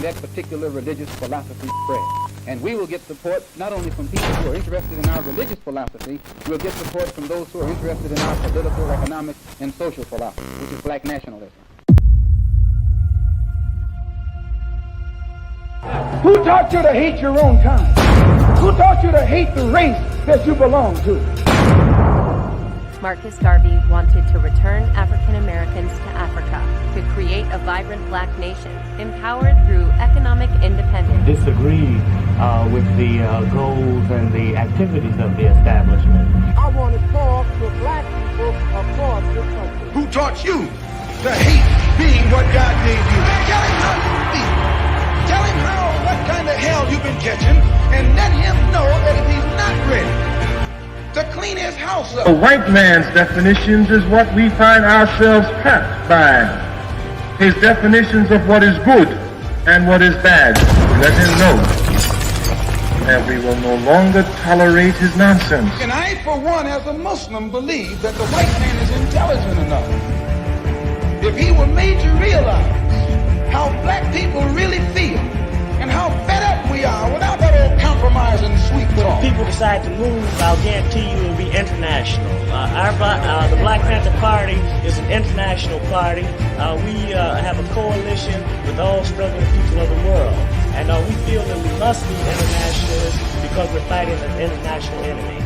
that particular religious philosophy spread. And we will get support not only from people who are interested in our religious philosophy, we'll get support from those who are interested in our political, economic, and social philosophy, which is black nationalism. Who taught you to hate your own kind? Who taught you to hate the race that you belong to? Marcus Garvey wanted to return African Americans to Africa to create a vibrant black nation, empowered through economic independence. Disagree with the goals and the activities of the establishment. I want to talk to black people across this country. Who taught you to hate being what God gave you? Tell him how you feel. Tell him what kind of hell you've been catching, and let him know that if he's not ready to clean his house up. The white man's definitions is what we find ourselves trapped by. His definitions of what is good and what is bad. Let him know that we will no longer tolerate his nonsense. And I, for one, as a Muslim, believe that the white man is intelligent enough. If he were made to realize how black people really feel and how fed up we are without that old compromise and sweep it off. People decide to move, I'll guarantee you it will be international. The Black Panther Party is an international party. We have a coalition with all struggling people of the world. And we feel that we must be internationalists because we're fighting an international enemy.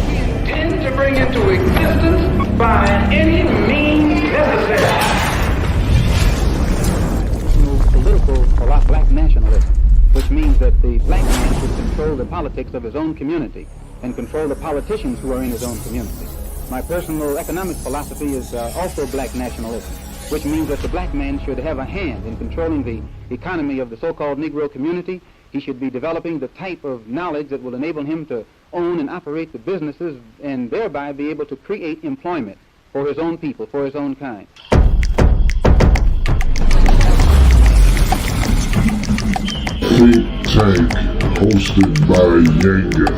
We intend to bring into existence by any means necessary. Political black nationalism, which means that the black man should control the politics of his own community and control the politicians who are in his own community. My personal economic philosophy is also black nationalism, which means that the black man should have a hand in controlling the economy of the so-called Negro community. He should be developing the type of knowledge that will enable him to own and operate the businesses and thereby be able to create employment for his own people, for his own kind. Think Tank, hosted by Yanga.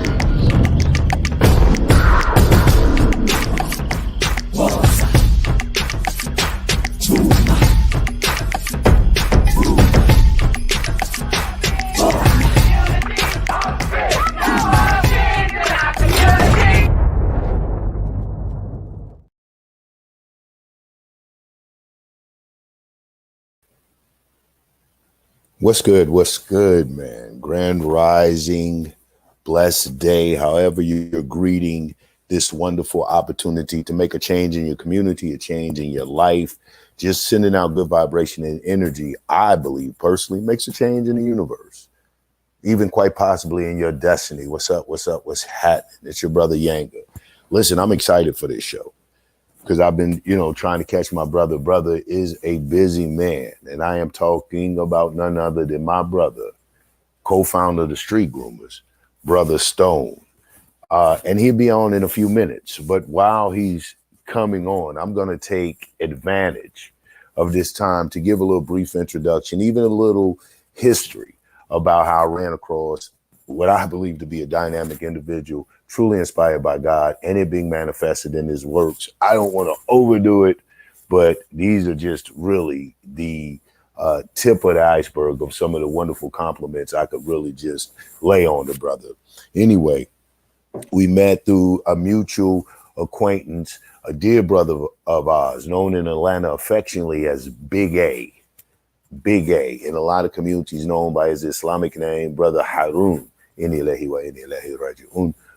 What's good, man? Grand rising, blessed day, however you're greeting this wonderful opportunity to make a change in your community, a change in your life. Just sending out good vibration and energy, I believe personally, makes a change in the universe, even quite possibly in your destiny. What's up? What's happening? It's your brother Yanga. Listen, I'm excited for this show, because I've been, trying to catch my brother. Brother is a busy man, and I am talking about none other than my brother, co-founder of the Street Groomers, Bruh.Stone. And he'll be on in a few minutes. But while he's coming on, I'm going to take advantage of this time to give a little brief introduction, even a little history about how I ran across what I believe to be a dynamic individual, truly inspired by God, and it being manifested in his works. I don't want to overdo it, but these are just really the tip of the iceberg of some of the wonderful compliments I could really just lay on the brother. Anyway, we met through a mutual acquaintance, a dear brother of ours, known in Atlanta affectionately as Big A. Big A, in a lot of communities known by his Islamic name, Brother Harun.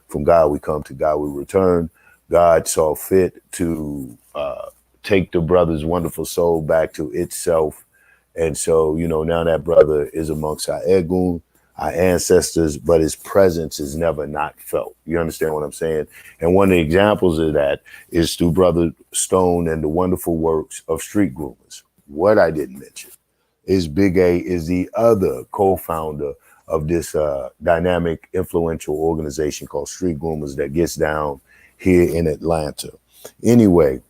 From God we come, to God we return. God saw fit to take the brother's wonderful soul back to itself. And so, now that brother is amongst our Egun, our ancestors, but his presence is never not felt. You understand what I'm saying? And one of the examples of that is through Bruh.Stone and the wonderful works of Street Groomers. What I didn't mention is Big A is the other co-founder of this dynamic, influential organization called Street Groomers that gets down here in Atlanta. Anyway,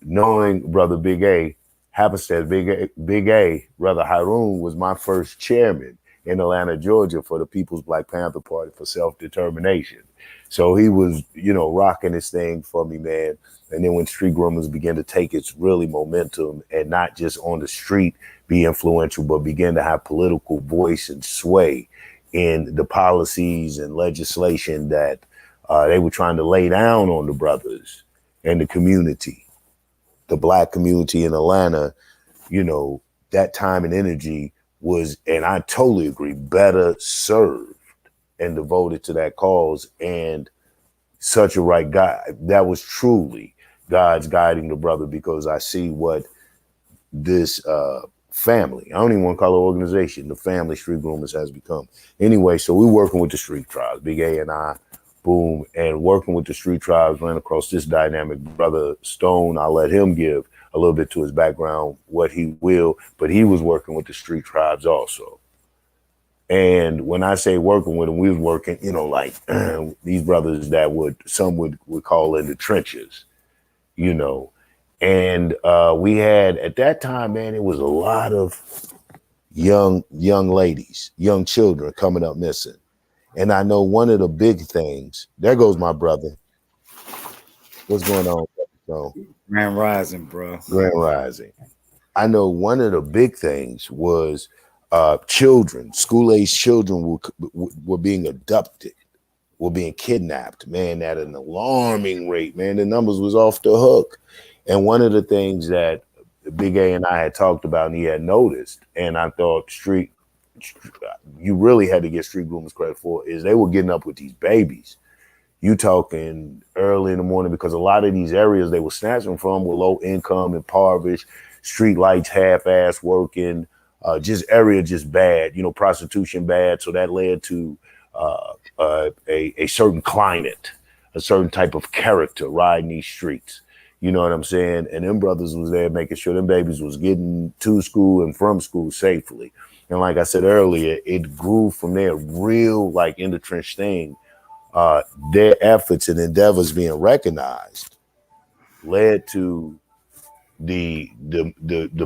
knowing Brother Big A, happenstance Big A, Brother Harun was my first chairman in Atlanta, Georgia, for the People's Black Panther Party for self-determination. So he was, rocking this thing for me, man. And then when Street Groomers began to take its really momentum and not just on the street be influential, but begin to have political voice and sway in the policies and legislation that they were trying to lay down on the brothers and the community, the Black community in Atlanta, that time and energy was, and I totally agree, better served and devoted to that cause. And such a right guy. That was truly God's guiding the brother, because I see what this family, I don't even want to call it organization, the family Street Groomers has become. Anyway, so we're working with the Street Tribes, Big A and I, boom, and working with the Street Tribes, ran across this dynamic Bruh.Stone. I'll let him give a little bit to his background, what he will, but he was working with the Street Tribes also. And when I say working with them, we was working, like these brothers that some would call in the trenches, And we had, at that time, man, it was a lot of young ladies, young children coming up missing. And I know one of the big things, there goes my brother. What's going on, brother? Grand Rising, bro. Grand Rising. I know one of the big things was children, school-age children were being abducted, were being kidnapped, man, at an alarming rate, man. The numbers was off the hook. And one of the things that Big A and I had talked about and he had noticed, and I thought you really had to get Street Groomers credit for, is they were getting up with these babies. You talking early in the morning, because a lot of these areas they were snatching from were low income, impoverished, street lights half-ass working, just bad, prostitution bad. So that led to a certain climate, a certain type of character riding these streets. You know what I'm saying? And them brothers was there making sure them babies was getting to school and from school safely. And like I said earlier, it grew from there, real like in the trench thing. Their efforts and endeavors being recognized led to the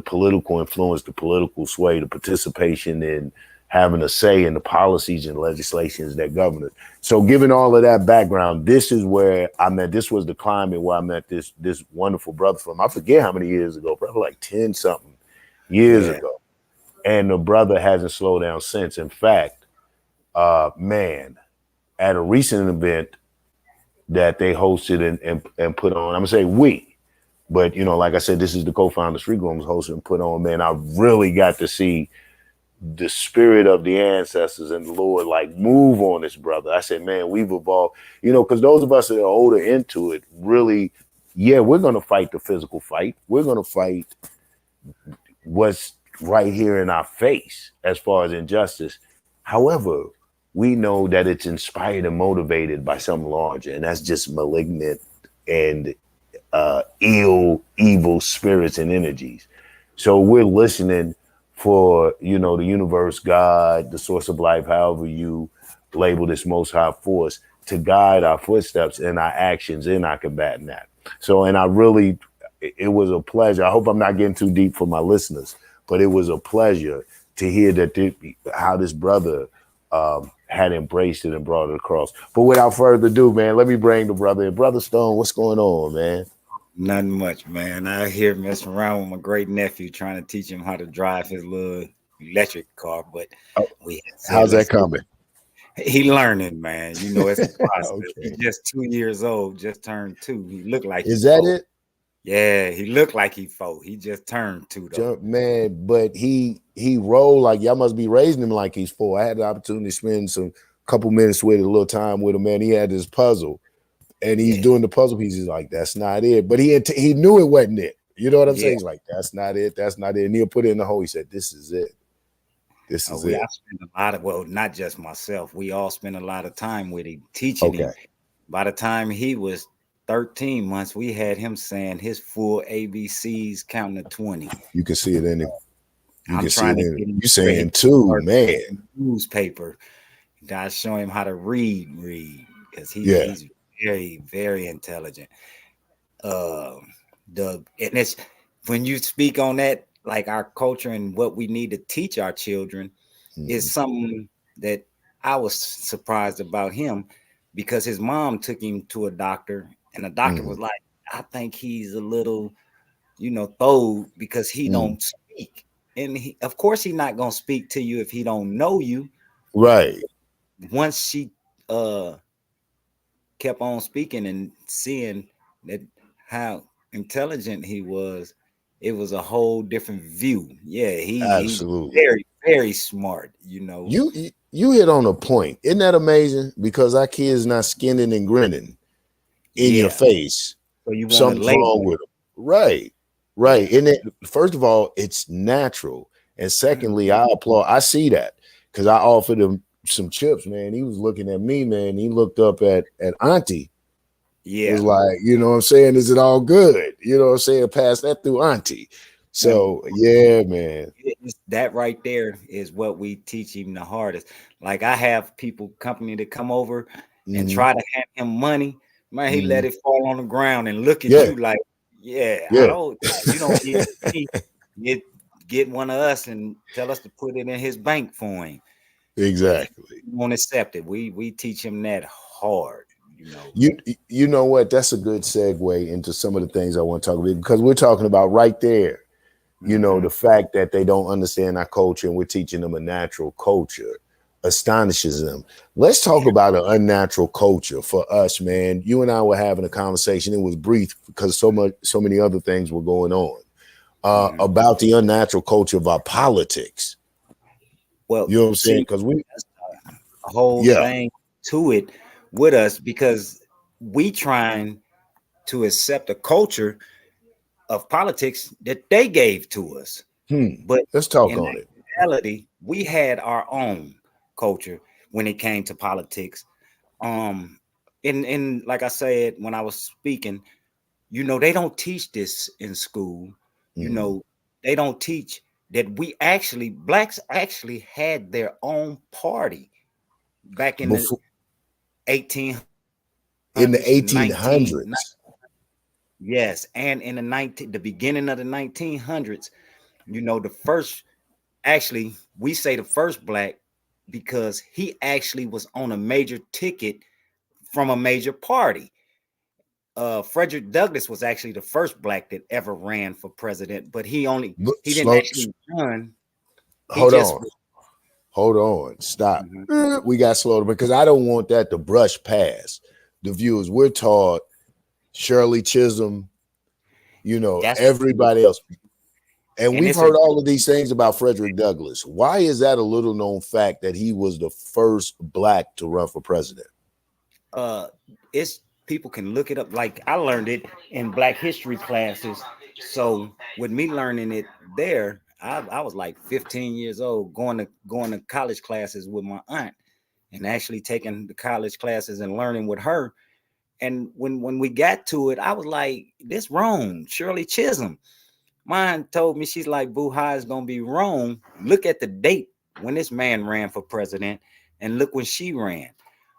political influence, the political sway, the participation in having a say in the policies and legislations that govern it. So given all of that background, this is where I met, this was the climate where I met this wonderful brother from, I forget how many years ago, probably like 10 something years ago. And the brother hasn't slowed down since. In fact, man, at a recent event that they hosted and put on, I'm gonna say we, but like I said, this is the co-founder Street Groomers hosted and put on, man, I really got to see the spirit of the ancestors and the Lord like move on this brother. I said, man, we've evolved, because those of us that are older into it, really, we're going to fight the physical fight. We're going to fight what's right here in our face as far as injustice. However, we know that it's inspired and motivated by something larger, and that's just malignant and evil spirits and energies. So we're listening for, the universe, God, the source of life, however you label this most high force, to guide our footsteps and our actions in our combating that. So, and it was a pleasure. I hope I'm not getting too deep for my listeners, but it was a pleasure to hear that how this brother had embraced it and brought it across. But without further ado, man, let me bring the brother in. Bruh.Stone, what's going on, man? Nothing much, man. I here messing around with my great nephew, trying to teach him how to drive his little electric car. But how's that coming? He learning, man. It's a process. Okay. He's just 2 years old, just turned 2. He looked like is that 4. it? Yeah, he looked like he 4. He just turned 2 though. Man, but he rolled like y'all must be raising him like he's 4. I had the opportunity to spend some couple minutes with a little time with him, man. He had this puzzle. And he's doing the puzzle pieces like, that's not it. But he knew it wasn't it. You know what I'm saying? He's like, that's not it. That's not it. And he'll put it in the hole. He said, this is it. This is it. I spent a lot of, not just myself. We all spent a lot of time with him, teaching him. By the time he was 13 months, we had him saying his full ABCs counting to 20. You can see it in him. You I'm can see trying it to in get him. him You saying too, man. Newspaper. Guys show him how to read because he's very, very intelligent. And it's when you speak on that, like our culture and what we need to teach our children, is something that I was surprised about him, because his mom took him to a doctor, and the doctor was like, I think he's a little, throwed because he don't speak. And of course he's not gonna speak to you if he don't know you. Right. Once she kept on speaking and seeing that how intelligent he was, it was a whole different view. Yeah, he's Absolutely. very, very smart, You hit on a point. Isn't that amazing? Because our kids not skinning and grinning in your face. So you want to Something's wrong with them. Right. Right. And it, first of all, it's natural. And secondly, I applaud. I see that because I offered him some chips, man. He was looking at me, man. He looked up at Auntie. Yeah. Was like, you know what I'm saying? Is it all good? You know what I'm saying? Pass that through Auntie. So yeah, man. That right there is what we teach him the hardest. Like I have company that come over and try to hand him money. Man, he let it fall on the ground and look at you like, I don't, you don't get one of us and tell us to put it in his bank for him. Exactly. He won't accept it. We teach him that hard. You know what? That's a good segue into some of the things I want to talk about, because we're talking about right there, the fact that they don't understand our culture and we're teaching them a natural culture astonishes them. Let's talk about an unnatural culture for us, man. You and I were having a conversation. It was brief because so many other things were going on about the unnatural culture of our politics. Well, you know what I'm saying? Because we a whole thing to it with us, because we trying to accept a culture of politics that they gave to us. But let's talk on it. In reality, we had our own culture when it came to politics. In like I said when I was speaking, they don't teach this in school. They don't teach that blacks actually had their own party back in the 1800s. Yes, and in the beginning of the 1900s, the first, actually, we say the first black because he actually was on a major ticket from a major party. Frederick Douglass was actually the first black that ever ran for president, but he didn't actually run. Hold on, stop. We got slowed because I don't want that to brush past the viewers. We're taught Shirley Chisholm, everybody else. And we've heard all of these things about Frederick Douglass. Why is that a little known fact that he was the first black to run for president? It's people can look it up. Like I learned it in Black history classes. So with me learning it there, I was like 15 years old, going to college classes with my aunt and actually taking the college classes and learning with her. And when we got to it, I was like, this wrong. Shirley Chisholm. Mine told me, she's like, Boo, how is going to be wrong? Look at the date when this man ran for president and look when she ran.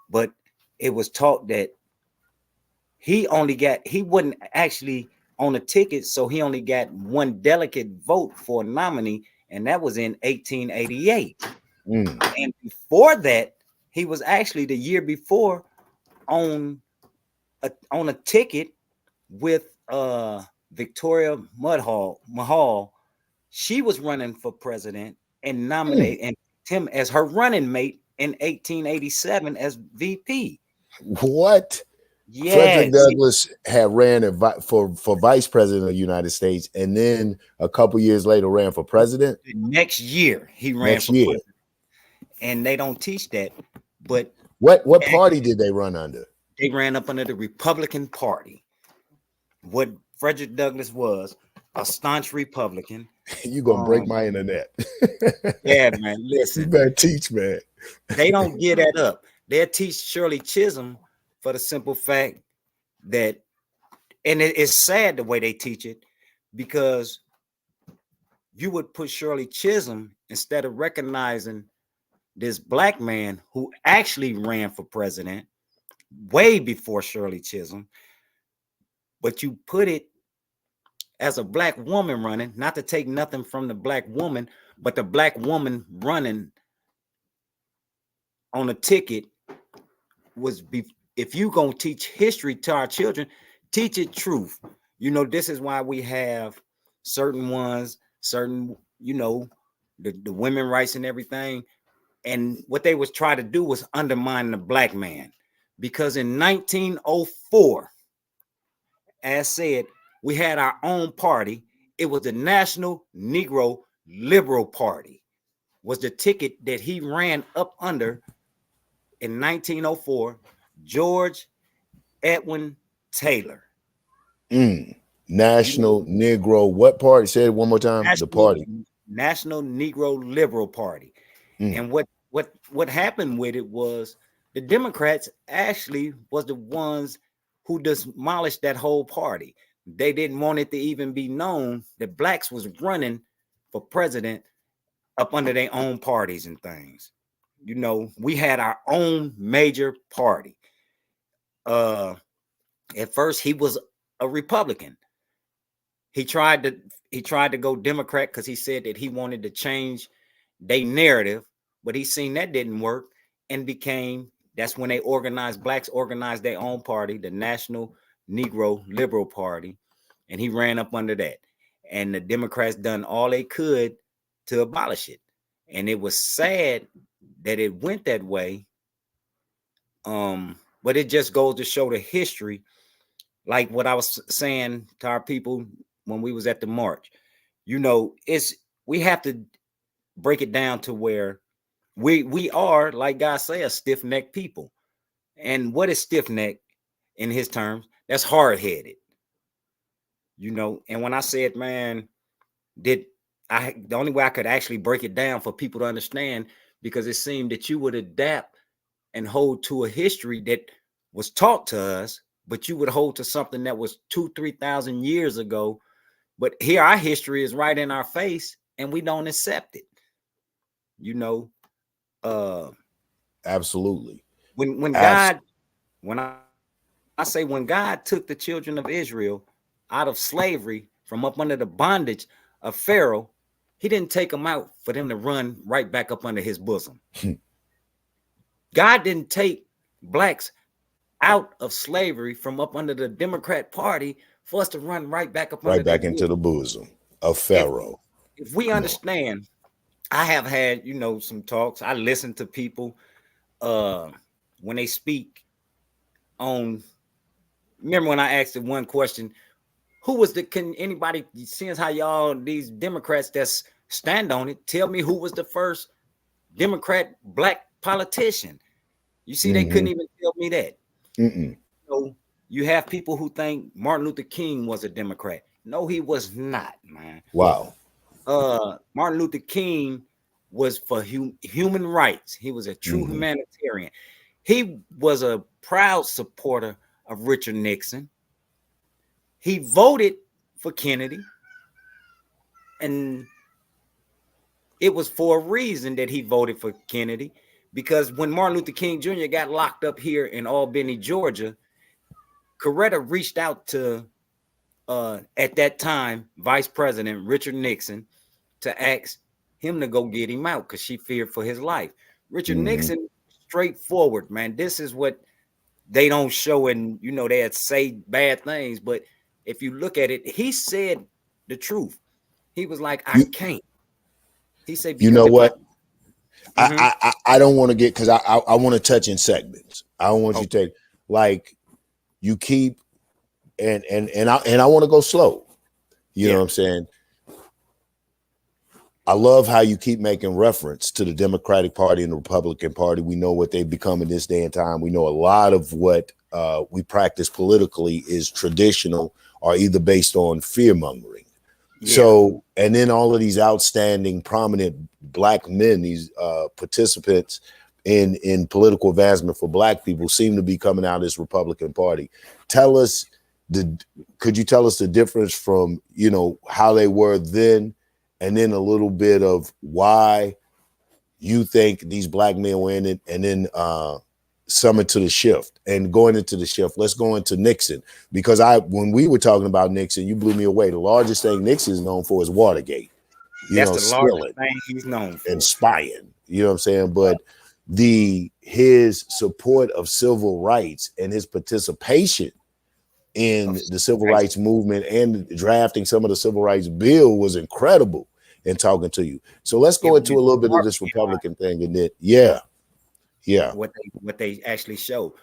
But it was taught that he wasn't actually on a ticket, so he only got one delegate vote for a nominee, and that was in 1888. And before that, he was actually the year before on a ticket with Victoria Mahal. She was running for president and nominated him as her running mate in 1887 as VP. What? Yeah, Frederick Douglass had ran for vice president of the United States, and then a couple years later ran for president. The next year he ran for president, and they don't teach that. But what party did they run under? They ran up under the Republican Party. What Frederick Douglass was, a staunch Republican. You gonna break my internet? Yeah, man. Listen, you better teach, man. They don't get that up. They'll teach Shirley Chisholm for the simple fact that, and it's sad the way they teach it, because you would put Shirley Chisholm instead of recognizing this black man who actually ran for president way before Shirley Chisholm, but you put it as a black woman running, not to take nothing from the black woman, but the black woman running on a ticket was if you gonna teach history to our children, teach it truth. You know, this is why we have certain ones, certain, you know, the women rights and everything. And what they was trying to do was undermine the black man, because in 1904, as said, we had our own party. It was the National Negro Liberal Party, was the ticket that he ran up under in 1904, George Edwin Taylor. National Negro, what party? Say it one more time. The party. National Negro Liberal Party. And what happened with it was the Democrats actually was the ones who demolished that whole party. They didn't want it to even be known that blacks was running for president up under their own parties and things. You know, we had our own major party. At first, he was a Republican. He tried to go Democrat because he said that he wanted to change their narrative, but he seen that didn't work and that's when blacks organized their own party, the National Negro Liberal Party, and he ran up under that. And the Democrats done all they could to abolish it. And it was sad that it went that way. But it just goes to show the history, like what I was saying to our people when we was at the march. You know, we have to break it down to where we are, like God say, a stiff-necked people. And what is stiff-necked in his terms? That's hard-headed. You know, and when I said, man, the only way I could actually break it down for people to understand, because it seemed that you would adapt and hold to a history that was taught to us, but you would hold to something that was 2,000-3,000 years ago. But here our history is right in our face and we don't accept it. You know, absolutely. When God took the children of Israel out of slavery from up under the bondage of Pharaoh, he didn't take them out for them to run right back up under his bosom. God didn't take blacks out of slavery from up under the Democrat Party for us to run right back up right back into the bosom of Pharaoh. If we understand, I have had, you know, some talks. I listen to people when they speak on. Remember when I asked the one question, can anybody, seeing how y'all, these Democrats that's stand on it, tell me who was the first Democrat black politician? You see, they couldn't even tell me that. So you have people who think Martin Luther King was a Democrat. No, he was not, man. Wow. Martin Luther King was for human rights. He was a true humanitarian. He was a proud supporter of Richard Nixon. He voted for Kennedy, and it was for a reason that he voted for Kennedy, because when Martin Luther King Jr. got locked up here in Albany, Georgia, Coretta reached out to, at that time, Vice President Richard Nixon to ask him to go get him out because she feared for his life. Richard Nixon, straightforward, man. This is what they don't show, and you know, they'd say bad things, but if you look at it, he said the truth. He was like, I can't. He said, you know what? I don't want to get, because I want to touch in segments. I don't want you to take, like, you keep and I want to go slow. You know what I'm saying? I love how you keep making reference to the Democratic Party and the Republican Party. We know what they've become in this day and time. We know a lot of what we practice politically is traditional or either based on fear mongering. So, and then all of these outstanding, prominent black men, these participants in political advancement for black people, seem to be coming out of this Republican Party. Could you tell us the difference from, you know, how they were then, and then a little bit of why you think these black men were in it, and then some into the shift. And going into the shift, let's go into Nixon, because when we were talking about Nixon, you blew me away. The largest thing Nixon is known for is Watergate. That's the largest thing he's known for. And spying, you know what I'm saying? But the his support of civil rights and his participation in the civil rights movement and drafting some of the civil rights bill was incredible in talking to you. So let's go into a little bit of this Republican thing and then what they actually show.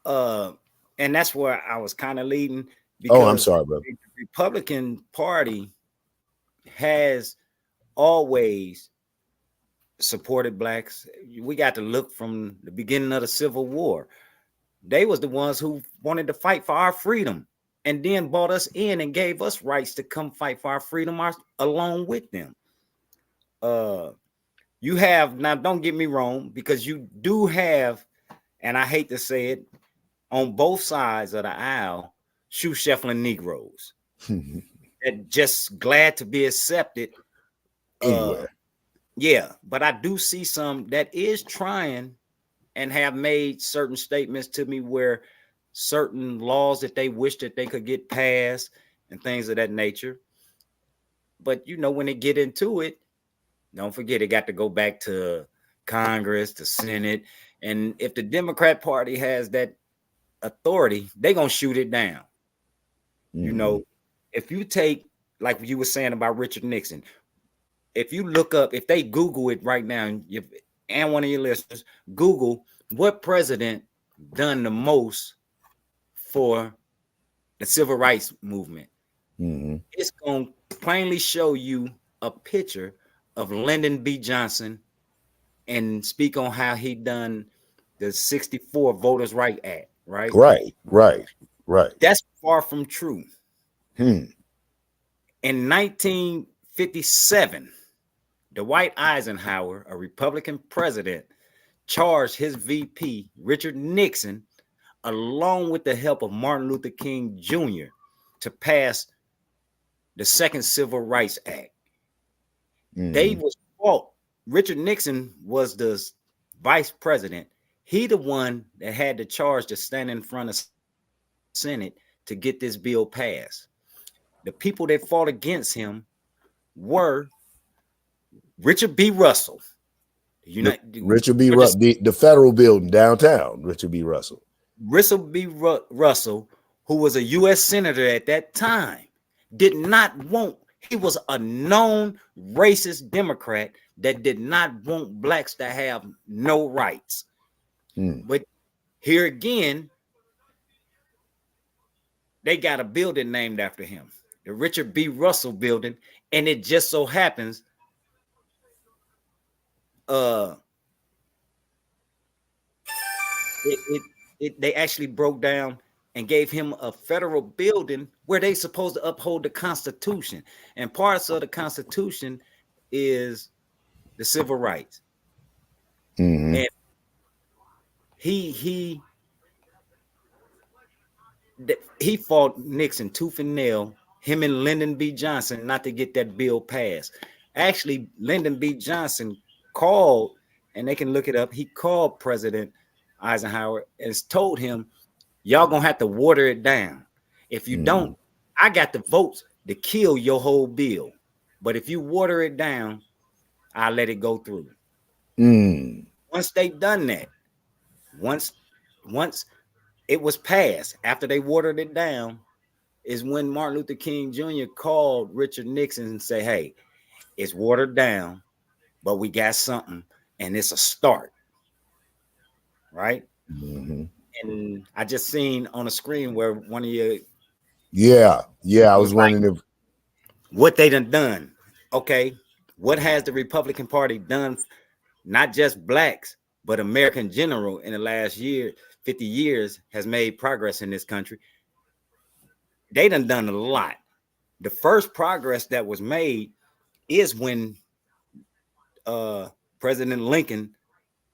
And that's where I was kind of leading, because I'm sorry, brother. The Republican Party has always supported blacks. We got to look from the beginning of the Civil War. They was the ones who wanted to fight for our freedom and then brought us in and gave us rights to come fight for our freedom along with them. You have, now don't get me wrong, because you do have, and I hate to say it, on both sides of the aisle, shoe shuffling Negroes that just glad to be accepted anywhere. Yeah, but I do see some that is trying and have made certain statements to me where certain laws that they wish that they could get passed and things of that nature. But you know, when they get into it, don't forget, it got to go back to Congress, to Senate. And if the Democrat Party has that authority, they're going to shoot it down. You know, if you take, like you were saying about Richard Nixon, if you look up, if they Google it right now, and one of your listeners, Google what president done the most for the civil rights movement. It's going to plainly show you a picture of Lyndon B. Johnson and speak on how he done the 64 Voters' Right Act, right? Right. That's far from true. In 1957, Dwight Eisenhower, a Republican president, charged his VP, Richard Nixon, along with the help of Martin Luther King Jr., to pass the Second Civil Rights Act. They was fought. Richard Nixon was the vice president. He the one that had the charge to stand in front of the Senate to get this bill passed. The people that fought against him were Richard B. Russell. Richard B. Russell, the federal building downtown, Richard B. Russell. Richard B. Russell, who was a U.S. senator at that time, did not want, he was a known racist Democrat that did not want blacks to have no rights. But here again, they got a building named after him, the Richard B. Russell building, and it just so happens they actually broke down and gave him a federal building where they supposed to uphold the Constitution, and parts of the Constitution is the civil rights. And he fought Nixon tooth and nail, him and Lyndon B. Johnson, not to get that bill passed. Actually, Lyndon B. Johnson called, and they can look it up, he called President Eisenhower and told him, y'all gonna have to water it down. If you don't, I got the votes to kill your whole bill. But if you water it down, I'll let it go through. Once they done that, once it was passed, after they watered it down, is when Martin Luther King Jr. called Richard Nixon and say, hey, it's watered down, but we got something, and it's a start. Right? And I just seen on the screen where one of your I was wondering if what they done. Okay, what has the Republican Party done? Not just blacks, but America in general in the last 50 years has made progress in this country. They done a lot. The first progress that was made is when President Lincoln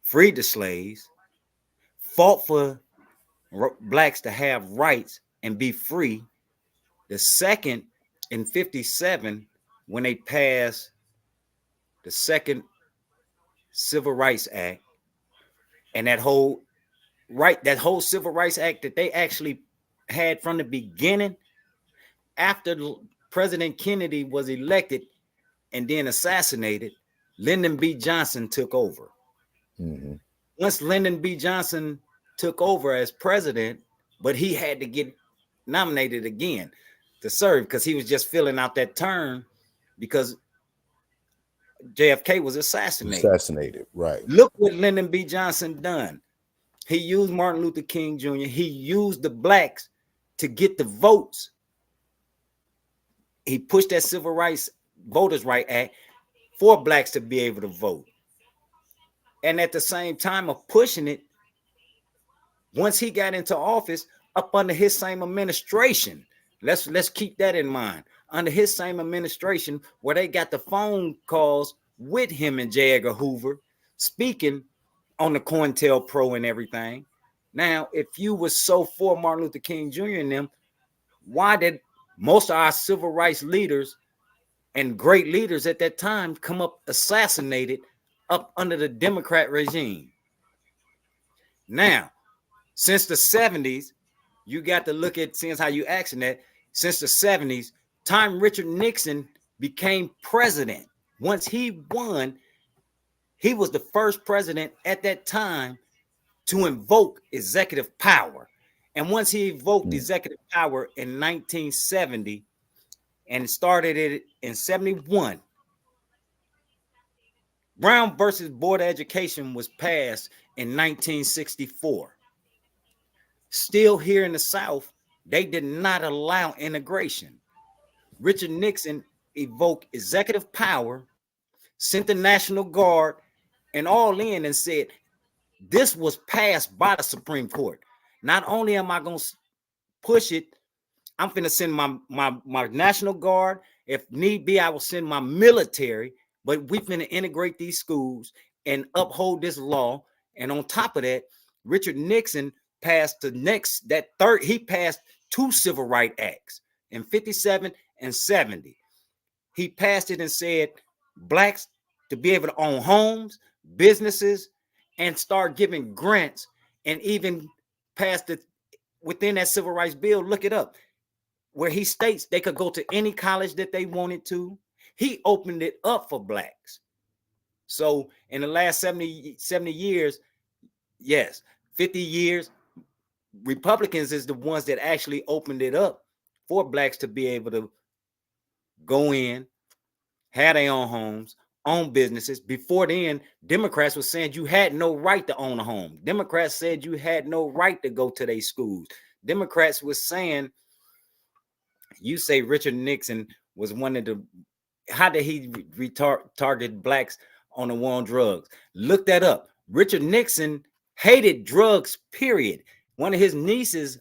freed the slaves, fought for blacks to have rights and be free. The second, in 57, when they passed the Second Civil Rights Act, and that whole Civil Rights Act that they actually had from the beginning, after President Kennedy was elected and then assassinated, Lyndon B. Johnson took over. Once Lyndon B. Johnson took over as president, but he had to get nominated again to serve because he was just filling out that term because JFK was assassinated. Right. Look what Lyndon B. Johnson done. He used Martin Luther King Jr. He used the blacks to get the votes. He pushed that Civil Rights Voters' Right Act for blacks to be able to vote. And at the same time of pushing it, once he got into office, up under his same administration, let's keep that in mind. Under his same administration, where they got the phone calls with him and J. Edgar Hoover speaking on the COINTELPRO and everything. Now, if you were so for Martin Luther King Jr. and them, why did most of our civil rights leaders and great leaders at that time come up assassinated up under the Democrat regime? Now, since the 70s, you got to look at, since how you asking that, since the 70s, time Richard Nixon became president. Once he won, he was the first president at that time to invoke executive power. And once he invoked executive power in 1970 and started it in 71, Brown versus Board of Education was passed in 1964. Still here in the South, they did not allow integration. Richard Nixon evoked executive power, sent the National Guard and all in and said, this was passed by the Supreme Court. Not only am I going to push it, I'm going to send my National Guard. If need be, I will send my military, but we're going to integrate these schools and uphold this law. And on top of that, Richard Nixon passed he passed 2 civil rights acts in 57 and 70. He passed it and said blacks to be able to own homes, businesses, and start giving grants, and even passed it within that civil rights bill. Look it up, where he states they could go to any college that they wanted to. He opened it up for blacks. So in the last 70 years, yes, 50 years, Republicans is the ones that actually opened it up for blacks to be able to go in, have their own homes, own businesses. Before then, Democrats were saying you had no right to own a home. Democrats said you had no right to go to their schools. Democrats were saying, you say Richard Nixon was one of the, how did he target blacks on the war on drugs? Look that up. Richard Nixon hated drugs, period. One of his nieces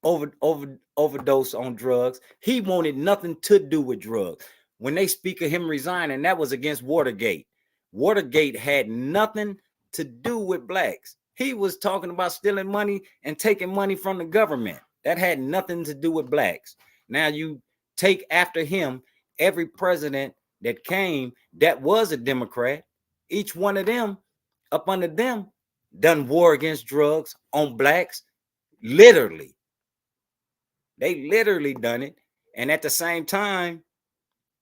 overdosed on drugs. He wanted nothing to do with drugs. When they speak of him resigning, that was against Watergate. Watergate had nothing to do with blacks. He was talking about stealing money and taking money from the government. That had nothing to do with blacks. Now you take after him every president that came that was a Democrat. Each one of them, up under them, done war against drugs on blacks. Literally. They literally done it. And at the same time,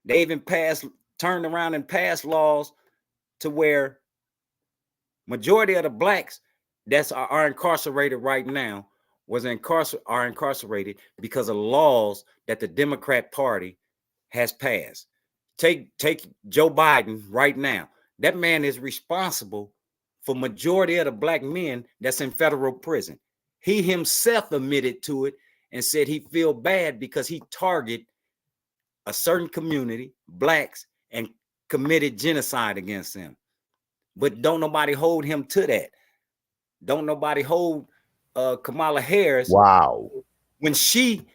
they even turned around and passed laws to where majority of the blacks that are incarcerated right now are incarcerated because of laws that the Democrat Party has passed. Take Joe Biden right now. That man is responsible for majority of the black men that's in federal prison. He himself admitted to it and said he feel bad because he targeted a certain community, blacks, and committed genocide against them. But don't nobody hold him to that. Don't nobody hold Kamala Harris. Wow. When she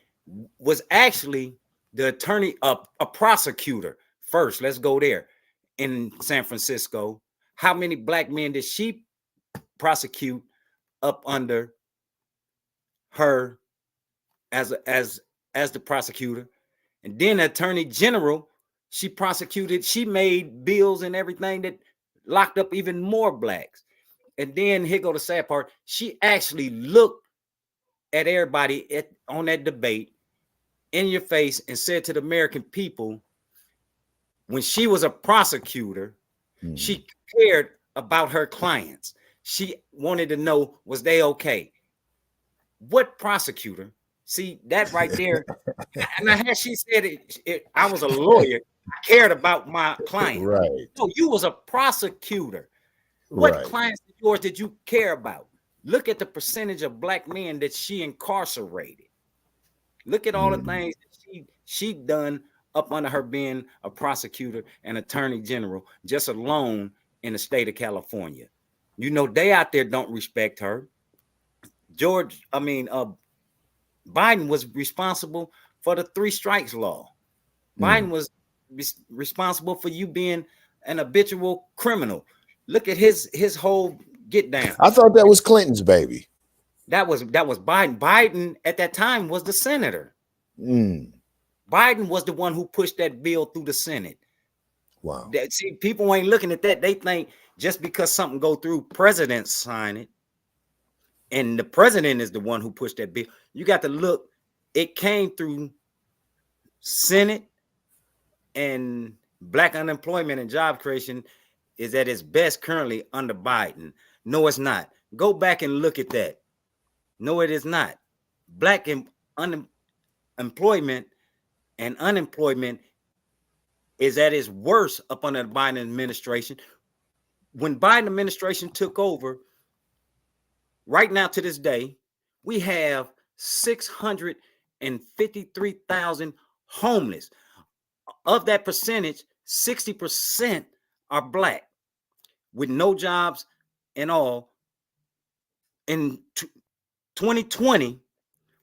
was actually the attorney, a prosecutor first. Let's go there in San Francisco. How many black men did she prosecute up under her as the prosecutor? And then attorney general, she made bills and everything that locked up even more blacks. And then here go the sad part. She actually looked at everybody on that debate in your face and said to the American people, when she was a prosecutor, she cared about her clients. She wanted to know, was they okay? What prosecutor? See that right there. And had she said I was a lawyer, I cared about my client. Right. No, you was a prosecutor. What Right. clients of yours did you care about? Look at the percentage of black men that she incarcerated. Look at all the things that she done up under her being a prosecutor and attorney general, just alone in the state of California. You know, they out there don't respect her. Biden was responsible for the 3 strikes law. Biden was responsible for you being an habitual criminal. Look at his whole get down. I thought that was Clinton's baby. That was Biden. Biden at that time was the senator. Biden was the one who pushed that bill through the Senate. Wow. See, people ain't looking at that. They think just because something go through, presidents sign it, and the president is the one who pushed that bill. You got to look. It came through Senate, and black unemployment and job creation is at its best currently under Biden. No, it's not. Go back and look at that. No, it is not. Black employment and unemployment is at its worst up under the Biden administration. When Biden administration took over, right now to this day, we have 653,000 homeless. Of that percentage, 60% are black with no jobs and all. In 2020,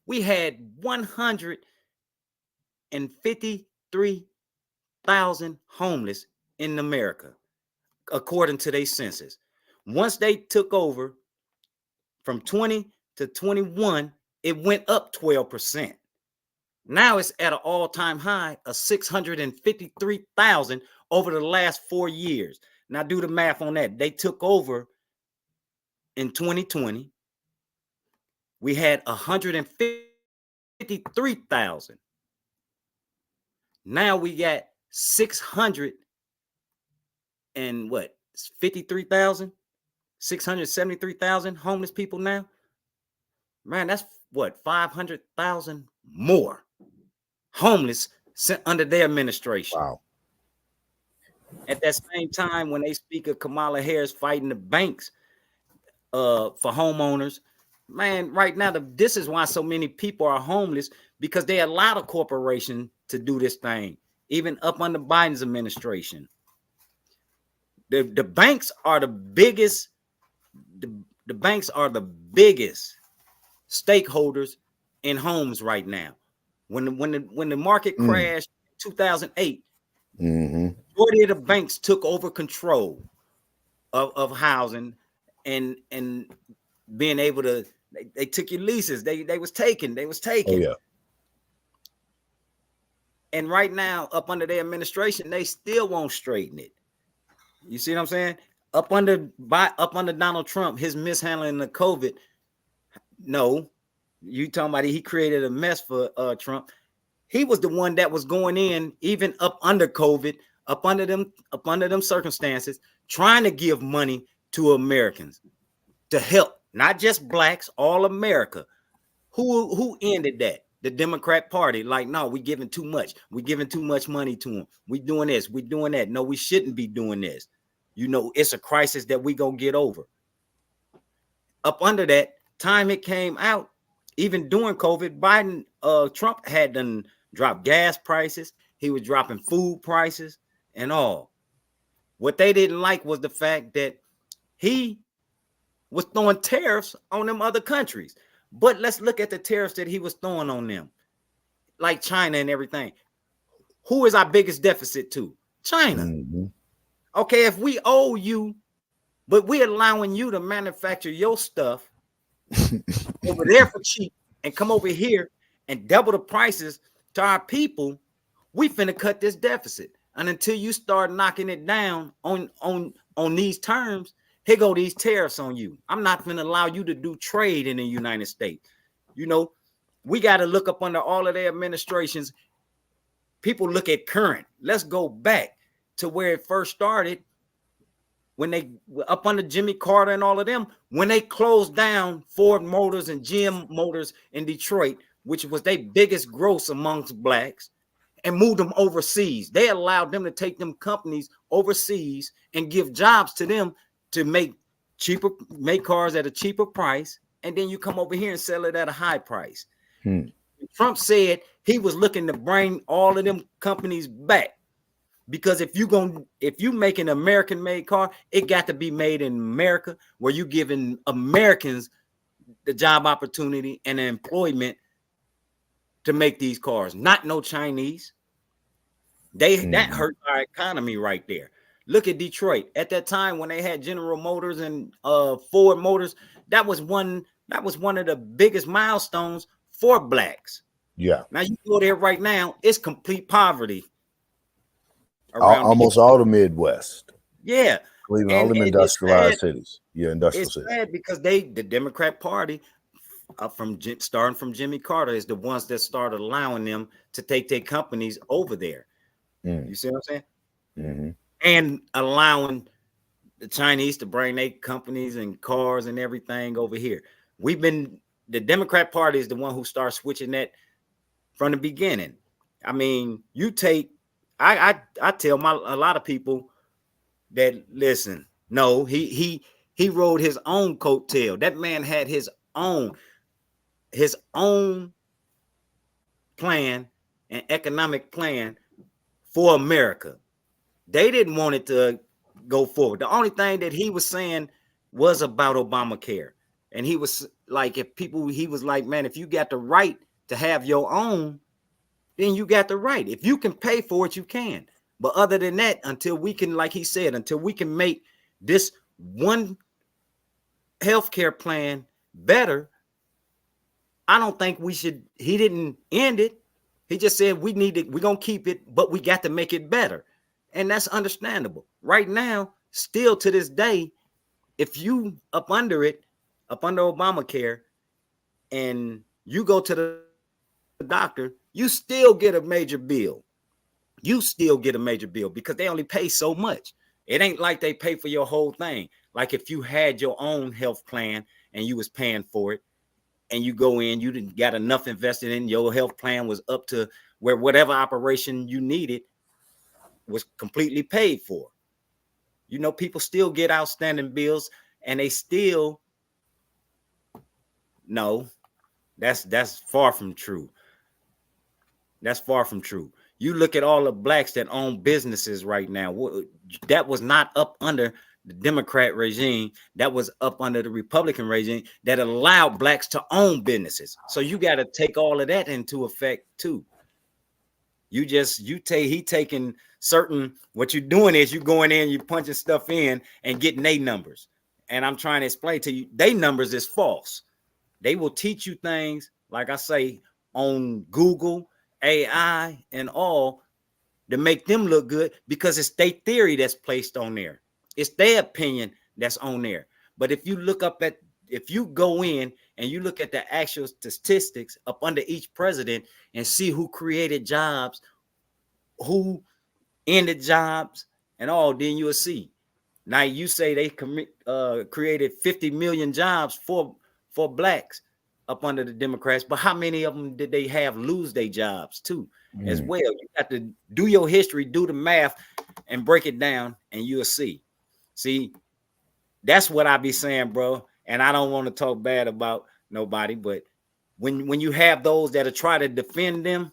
we had 153,000 homeless in America, according to their census. Once they took over from 20 to 21, it went up 12%. Now it's at an all-time high of 653,000 over the last 4 years. Now do the math on that. They took over in 2020. We had 153,000. Now we got 673,000 homeless people now. Man, that's what, 500,000 more homeless under their administration. Wow. At that same time, when they speak of Kamala Harris fighting the banks for homeowners, man, right now, this is why so many people are homeless, because they allow the corporation to do this thing, even up under Biden's administration. The banks are the biggest. The banks are the biggest stakeholders in homes right now. When the market crashed in 2008, majority of the banks took over control of housing and being able to. They took your leases. They was taken. Oh, yeah. And right now, up under their administration, they still won't straighten it. You see what I'm saying? Up under Donald Trump, his mishandling of COVID. No, you talking about he created a mess for Trump. He was the one that was going in, even up under COVID, up under them circumstances, trying to give money to Americans to help, not just blacks, all America. Who ended that? The Democrat Party. Like, no, we giving too much. We giving too much money to them. We doing this. We doing that. No, we shouldn't be doing this. You know, it's a crisis that we gonna get over. Up under that time it came out, even during COVID, Trump had done dropped gas prices. He was dropping food prices and all. What they didn't like was the fact that he was throwing tariffs on them other countries. But let's look at the tariffs that he was throwing on them, like China and everything. Who is our biggest deficit to? China. Okay, if we owe you, but we're allowing you to manufacture your stuff over there for cheap and come over here and double the prices to our people, we finna cut this deficit. And until you start knocking it down on these terms, here go these tariffs on you. I'm not going to allow you to do trade in the United States. You know, we got to look up under all of their administrations. People look at current. Let's go back to where it first started. when they up under Jimmy Carter and all of them, when they closed down Ford Motors and GM Motors in Detroit, which was their biggest gross amongst blacks, and moved them overseas. They allowed them to take them companies overseas and give jobs to them to make cars at a cheaper price, and then you come over here and sell it at a high price. Trump said he was looking to bring all of them companies back, because if you make an American-made car, it got to be made in America, where you giving Americans the job opportunity and the employment to make these cars, not no Chinese. That hurt our economy right there. Look at Detroit at that time when they had General Motors and Ford Motors. That was one of the biggest milestones for blacks. Yeah. Now you go there right now, it's complete poverty. Almost all the Midwest. Yeah. Cleveland, all them industrialized cities. Yeah, industrial cities. It's sad because the Democrat Party, starting from Jimmy Carter, is the ones that started allowing them to take their companies over there. You see what I'm saying? Mm-hmm. And allowing the Chinese to bring their companies and cars and everything over here. The Democrat Party is the one who started switching that from the beginning. I mean, I tell a lot of people that, listen, no, he rode his own coattail. That man had his own plan and economic plan for America. They didn't want it to go forward. The only thing that he was saying was about Obamacare. And he was like, he was like, man, if you got the right to have your own, then you got the right. If you can pay for it, you can. But other than that, until we can, like he said, until we can make this one healthcare plan better, I don't think we should. He didn't end it. He just said we're going to keep it, but we got to make it better. And that's understandable. Right now, still to this day, if you up under Obamacare, and you go to the doctor, you still get a major bill. Because they only pay so much. It ain't like they pay for your whole thing. Like if you had your own health plan and you was paying for it, and you go in, you didn't got enough invested in, your health plan was up to where whatever operation you needed was completely paid for. You know, people still get outstanding bills, and they still, no, that's far from true. That's far from true. You look at all the blacks that own businesses right now. That was not up under the Democrat regime. That was up under the Republican regime that allowed blacks to own businesses. So you got to take all of that into effect too. He taking certain, what you're doing is you going in, you punching stuff in and getting their numbers. And I'm trying to explain to you, their numbers is false. They will teach you things, like I say, on Google, AI, and all, to make them look good, because it's their theory that's placed on there. It's their opinion that's on there. But if you go in and you look at the actual statistics up under each president and see who created jobs, who ended jobs, and all, then you'll see. Now you say they created 50 million jobs for blacks up under the Democrats, but how many of them did they have lose their jobs too as well? You got to do your history, do the math, and break it down, and you'll see. See, that's what I be saying, bro. And I don't want to talk bad about nobody, but when you have those that are try to defend them,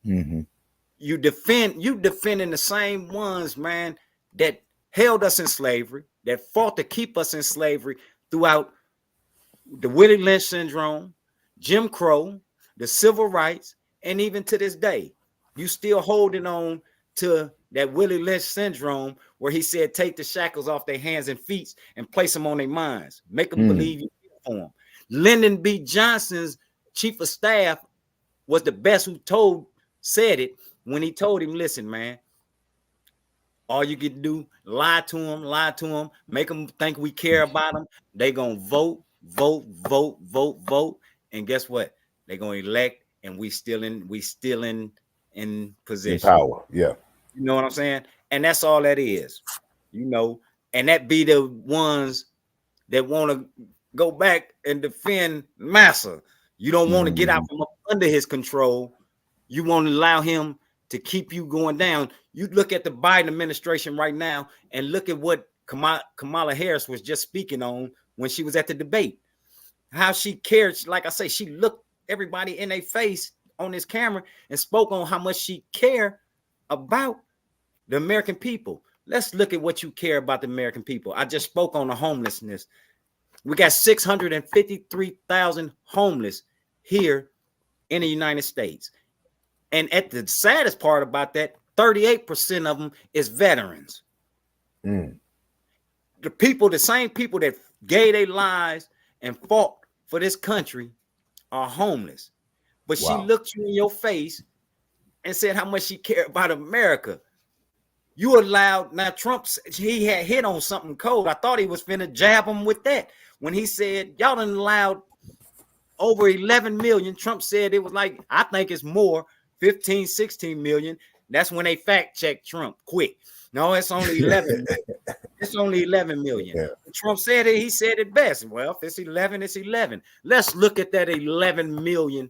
you defending the same ones, man, that held us in slavery, that fought to keep us in slavery throughout the Willie Lynch syndrome, Jim Crow, the civil rights, and even to this day, you still holding on to that Willie Lynch syndrome, where he said, take the shackles off their hands and feet and place them on their minds. Make them believe you for them. Lyndon B. Johnson's chief of staff was the best who said it when he told him, listen, man, all you get to do, lie to them, make them think we care about them. They gonna vote. And guess what? They're gonna elect, and we still in position. In power, yeah. You know what I'm saying? And that's all that is. You know, and that be the ones that want to go back and defend Massa. You don't want to get out from under his control. You want to allow him to keep you going down. You look at the Biden administration right now and look at what Kamala Harris was just speaking on when she was at the debate. How she cared, like I say, she looked everybody in their face on this camera and spoke on how much she cared about the American people. Let's look at what you care about the American people. I just spoke on the homelessness. We got 653,000 homeless here in the United States. And at the saddest part about that, 38% of them is veterans. The people, the same people that gave their lives and fought for this country are homeless. But she looked you in your face and said how much she cared about America. You allowed, now Trump, he had hit on something cold. I thought he was finna jab him with that. When he said, y'all done allowed over 11 million. Trump said it was like, I think it's more, 15, 16 million. That's when they fact checked Trump quick. No, it's only 11. It's only 11 million. Yeah. Trump said it. He said it best. Well, if it's 11, it's 11. Let's look at that 11 million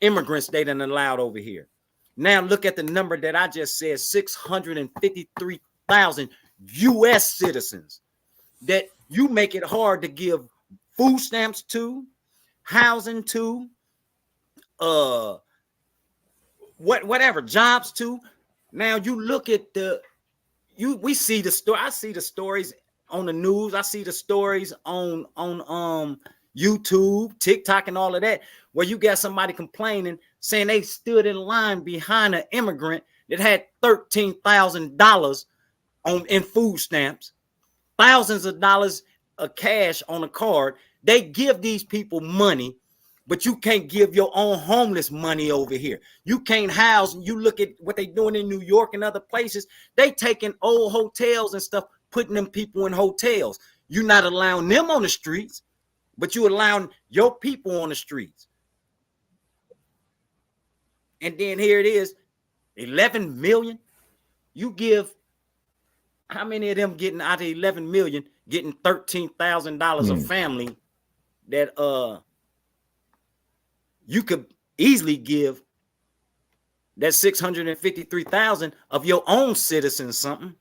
immigrants they done allowed over here. Now look at the number that I just said, 653,000 U.S. citizens that you make it hard to give food stamps to, housing to, whatever, jobs to. Now you look at we see the story. I see the stories on the news. I see the stories on YouTube, TikTok, and all of that, where you got somebody complaining, saying they stood in line behind an immigrant that had $13,000 in food stamps, thousands of dollars of cash on a card. They give these people money, but you can't give your own homeless money over here. You can't house. You look at what they doing in New York and other places. They taking old hotels and stuff, putting them people in hotels. You're not allowing them on the streets, but you allowing your people on the streets. And then here it is, 11 million. You give, how many of them getting out of 11 million, getting $13,000 a family that you could easily give that 653,000 of your own citizens something.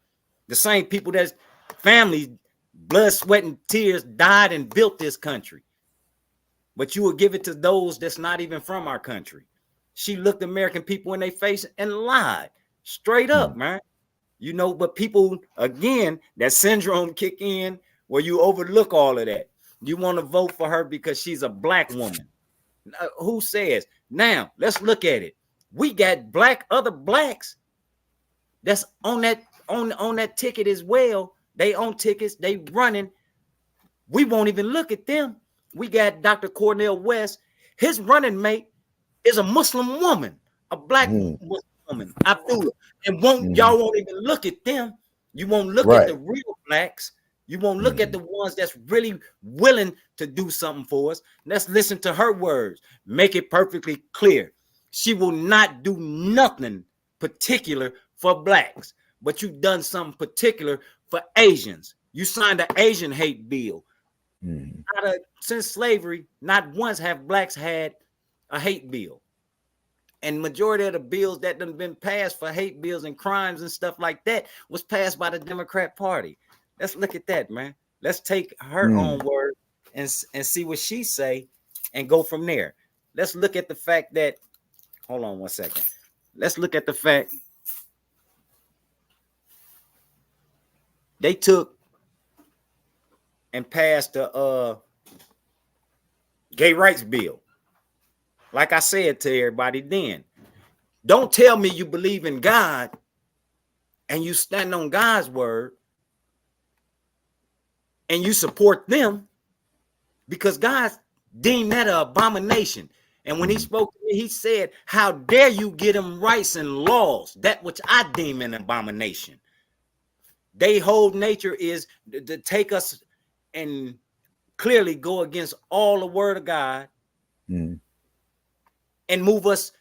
The same people that's families, blood, sweat, and tears died and built this country. But you will give it to those that's not even from our country. She looked American people in their face and lied straight up, man. You know, but people, again, that syndrome kick in where you overlook all of that. You want to vote for her because she's a black woman. Who says? Now let's look at it. We got other blacks that's on that ticket as well. They own tickets, they running. We won't even look at them. We got Dr. Cornel West. His running mate is a Muslim woman, a black Muslim woman. Abdullah. And y'all won't even look at them. You won't look at the real blacks. You won't look at the ones that's really willing to do something for us. Let's listen to her words. Make it perfectly clear. She will not do nothing particular for blacks, but you've done something particular for Asians. You signed an Asian hate bill. Since slavery, not once have blacks had a hate bill. And majority of the bills that have been passed for hate bills and crimes and stuff like that was passed by the Democrat Party. Let's look at that, man. Let's take her own word and see what she say and go from there. Let's look at the fact that, hold on one second. Let's look at the fact they took and passed the gay rights bill. Like I said to everybody then, don't tell me you believe in God and you stand on God's word and you support them, because God deemed that an abomination. And when he spoke to me, he said, how dare you give them rights and laws, that which I deem an abomination. Their whole nature is to take us and clearly go against all the word of God and move us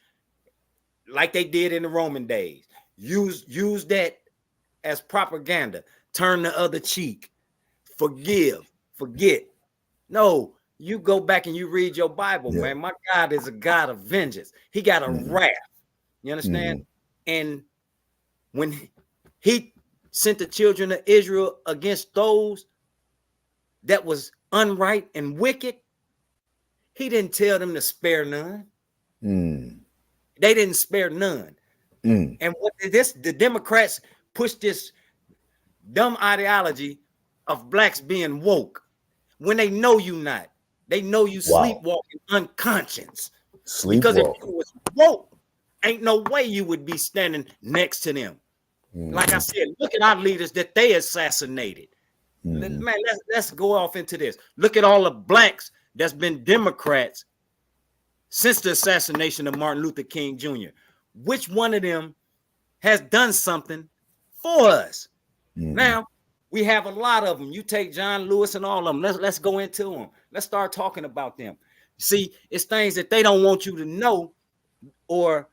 like they did in the Roman days. Use that as propaganda. Turn the other cheek. forgive, forget. No, you go back and you read your Bible, man. My God is a God of vengeance. He got a wrath. You understand? And when he sent the children of Israel against those that was unright and wicked, he didn't tell them to spare none. They didn't spare none. And what the Democrats push this dumb ideology of blacks being woke when they know you not. They know you sleepwalking unconscious. Because if you was woke, ain't no way you would be standing next to them. Like I said, look at our leaders that they assassinated. Man, let's go off into this. Look at all the blacks that's been Democrats since the assassination of Martin Luther King Jr. Which one of them has done something for us? Now, we have a lot of them. You take John Lewis and all of them. Let's go into them. Let's start talking about them. See, it's things that they don't want you to know, or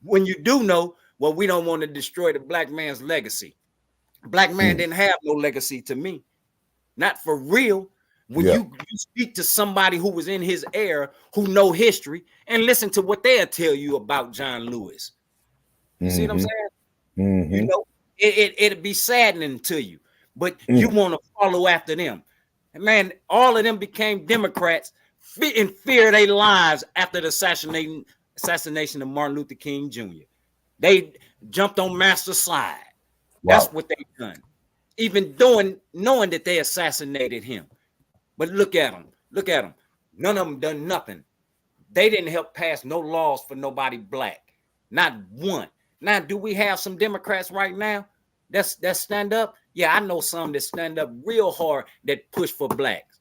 when you do know, well, we don't want to destroy the black man's legacy. Black man didn't have no legacy to me. Not for real. When you speak to somebody who was in his era, who know history, and listen to what they'll tell you about John Lewis. You see what I'm saying? You know, it'd be saddening to you, but you want to follow after them. And man, all of them became Democrats in fear of their lives after the assassination of Martin Luther King Jr. They jumped on Master's side. That's what they done. Even knowing that they assassinated him. But look at them. Look at them. None of them done nothing. They didn't help pass no laws for nobody black. Not one. Now, do we have some Democrats right now that stand up? Yeah, I know some that stand up real hard that push for blacks.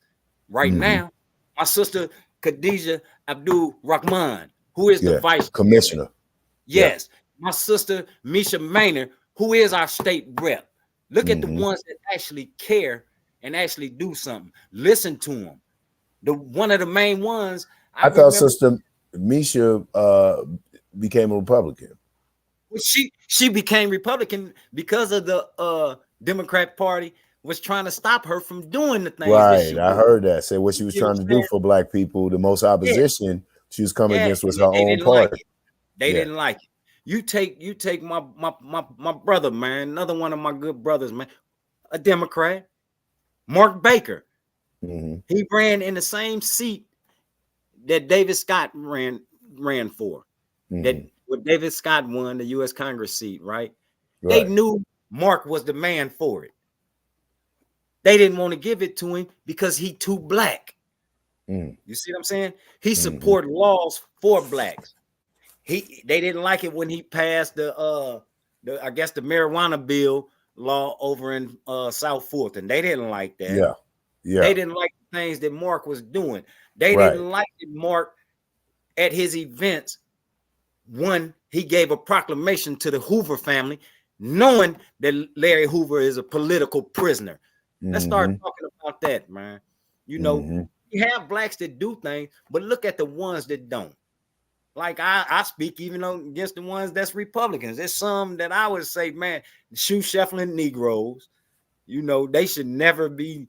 Right now, my sister Khadijah Abdul Rahman, who is the vice commissioner. Yes. My sister Misha Maynard, who is our state rep. Look at the ones that actually care and actually do something. Listen to them. One of the main ones. I thought Sister Misha became a Republican. Well, she became Republican because of the Democrat Party was trying to stop her from doing the things. Right, I heard that. Say what she was trying to do for black people. The most opposition she was coming against was her own party. They didn't like it. You take my brother, man, another one of my good brothers, man, a Democrat, Mark Baker. He ran in the same seat that David Scott ran for. That when David Scott won the U.S. Congress seat, right? They knew Mark was the man for it. They didn't want to give it to him because he too black. You see what I'm saying? He supported laws for blacks. They didn't like it when he passed the marijuana bill law over in South Fulton. They didn't like that. They didn't like the things that Mark was doing. They didn't like it, Mark, at his events. One, he gave a proclamation to the Hoover family, knowing that Larry Hoover is a political prisoner. Let's start talking about that, man. You know, you have blacks that do things, but look at the ones that don't. Like I speak even against the ones that's Republicans. There's some that I would say, man, shoe shuffling Negroes, you know, they should never be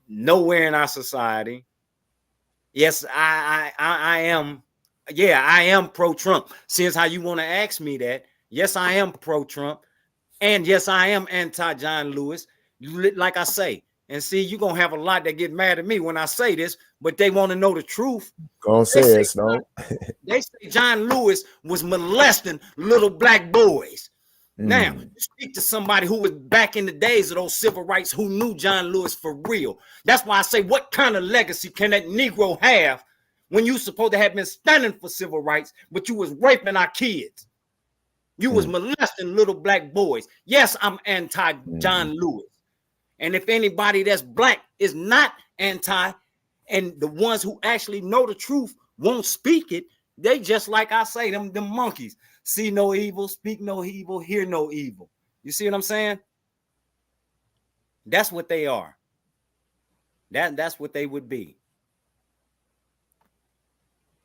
nowhere in our society. Yes, I am. Yeah, I am pro-Trump. Since how you want to ask me that, yes, I am pro-Trump. And yes, I am anti-John Lewis. Like I say, and see, you're going to have a lot that get mad at me when I say this, but they want to know the truth. Go say it, Stone. They say John Lewis was molesting little black boys. Now, you speak to somebody who was back in the days of those civil rights who knew John Lewis for real. That's why I say, what kind of legacy can that Negro have when you supposed to have been standing for civil rights, but you was raping our kids? You was molesting little black boys. Yes, I'm anti-John Lewis. And if anybody that's black is not anti, and the ones who actually know the truth won't speak it, they just like I say, them monkeys. See no evil, speak no evil, hear no evil. You see what I'm saying? That's what they are. That's what they would be.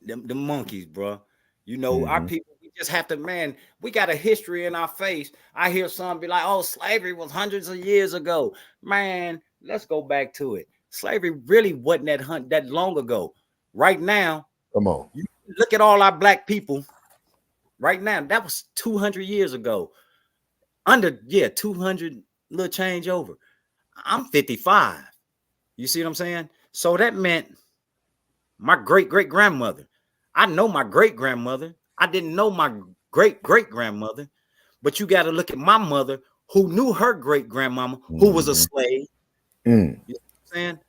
The monkeys, bro. You know, our people, we just have to, man, we got a history in our face. I hear some be like, oh, slavery was hundreds of years ago. Man, let's go back to it. Slavery really wasn't that long ago. Right now, come on, look at all our black people. Right now, that was 200 years ago. 200 little change over. I'm 55. You see what I'm saying? So that meant my great-great-grandmother. I know my great-grandmother. I didn't know my great-great-grandmother. But you got to look at my mother, who knew her great-grandmama, who was a slave. You know what I'm saying?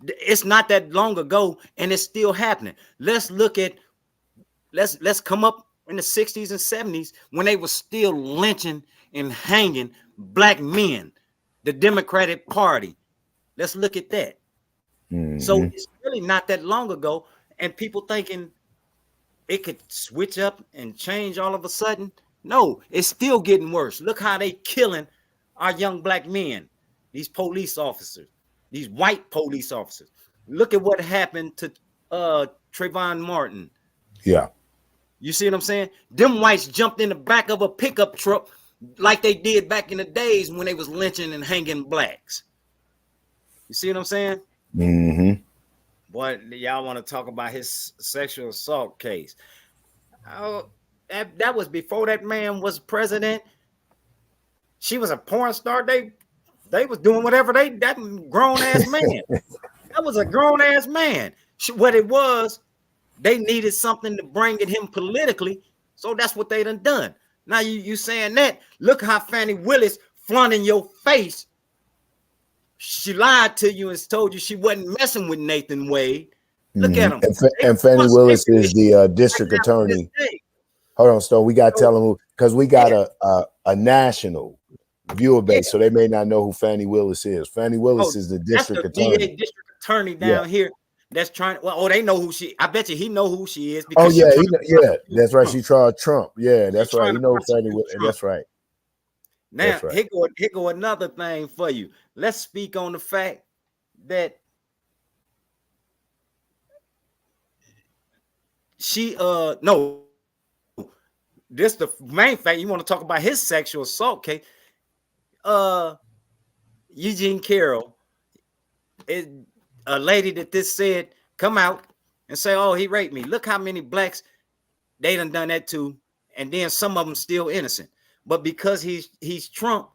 It's not that long ago, and it's still happening. Let's come up in the 60s and 70s when they were still lynching and hanging black men, the Democratic Party. Let's look at that. So it's really not that long ago, and people thinking it could switch up and change all of a sudden. No, it's still getting worse. Look how they killing our young black men, these police officers, these white police officers. Look at what happened to Trayvon Martin. Yeah. You see what I'm saying? Them whites jumped in the back of a pickup truck like they did back in the days when they was lynching and hanging blacks. You see what I'm saying? Boy, y'all want to talk about his sexual assault case. Oh, that was before that man was president. She was a porn star. They was doing whatever that grown ass man. That was a grown ass man. What it was, they needed something to bring at him politically, so that's what they done. Now you saying that? Look how Fannie Willis flung in your face. She lied to you and told you she wasn't messing with Nathan Wade. Look at him. And Fannie Willis is the district attorney. Hold on, Stone. We got to tell them because we got a national viewer base, so they may not know who Fannie Willis is. Fannie Willis is the district attorney. DA district attorney down here that's trying. Well, they know who she. I bet you he know who she is. Because that's right. She tried Trump. Yeah, that's right. You know Fannie Willis. That's right. Now here go another thing for you. Let's speak on the fact that she this the main fact. You want to talk about his sexual assault case? Eugene Carroll is a lady that this said come out and say, oh, he raped me. Look how many blacks they done that to, and then some of them still innocent. But because he's Trump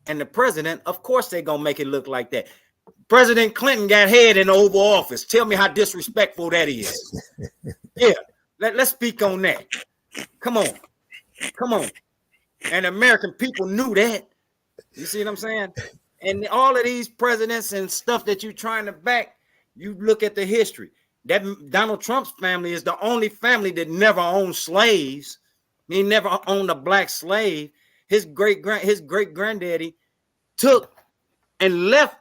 and the president, of course they're gonna make it look like that. President Clinton got head in the Oval Office. Tell me how disrespectful that is. Yeah, let's speak on that. Come on. And American people knew that. You see what I'm saying? And all of these presidents and stuff that you're trying to back, you look at the history. That Donald Trump's family is the only family that never owned slaves. He never owned a black slave. His great granddaddy took and left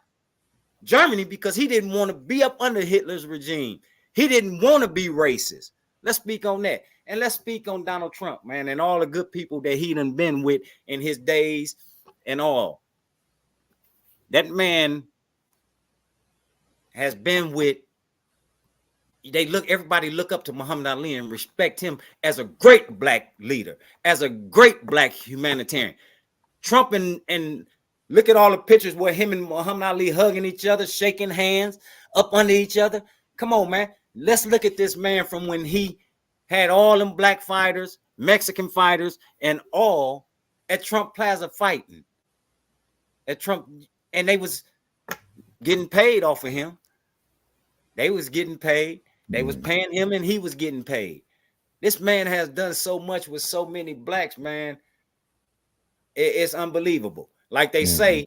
Germany because he didn't want to be up under Hitler's regime. He didn't want to be racist. Let's speak on that. And let's speak on Donald Trump, man, and all the good people that he done been with in his days and all. That man has been with, everybody look up to Muhammad Ali and respect him as a great black leader, as a great black humanitarian. Trump and look at all the pictures where him and Muhammad Ali hugging each other, shaking hands up under each other. Come on, man. Let's look at this man from when he had all them black fighters, Mexican fighters, and all at Trump Plaza fighting. At Trump, and they was getting paid off of him. They was getting paid. They was paying him, and he was getting paid. This man has done so much with so many blacks, man. It's unbelievable. Like they say,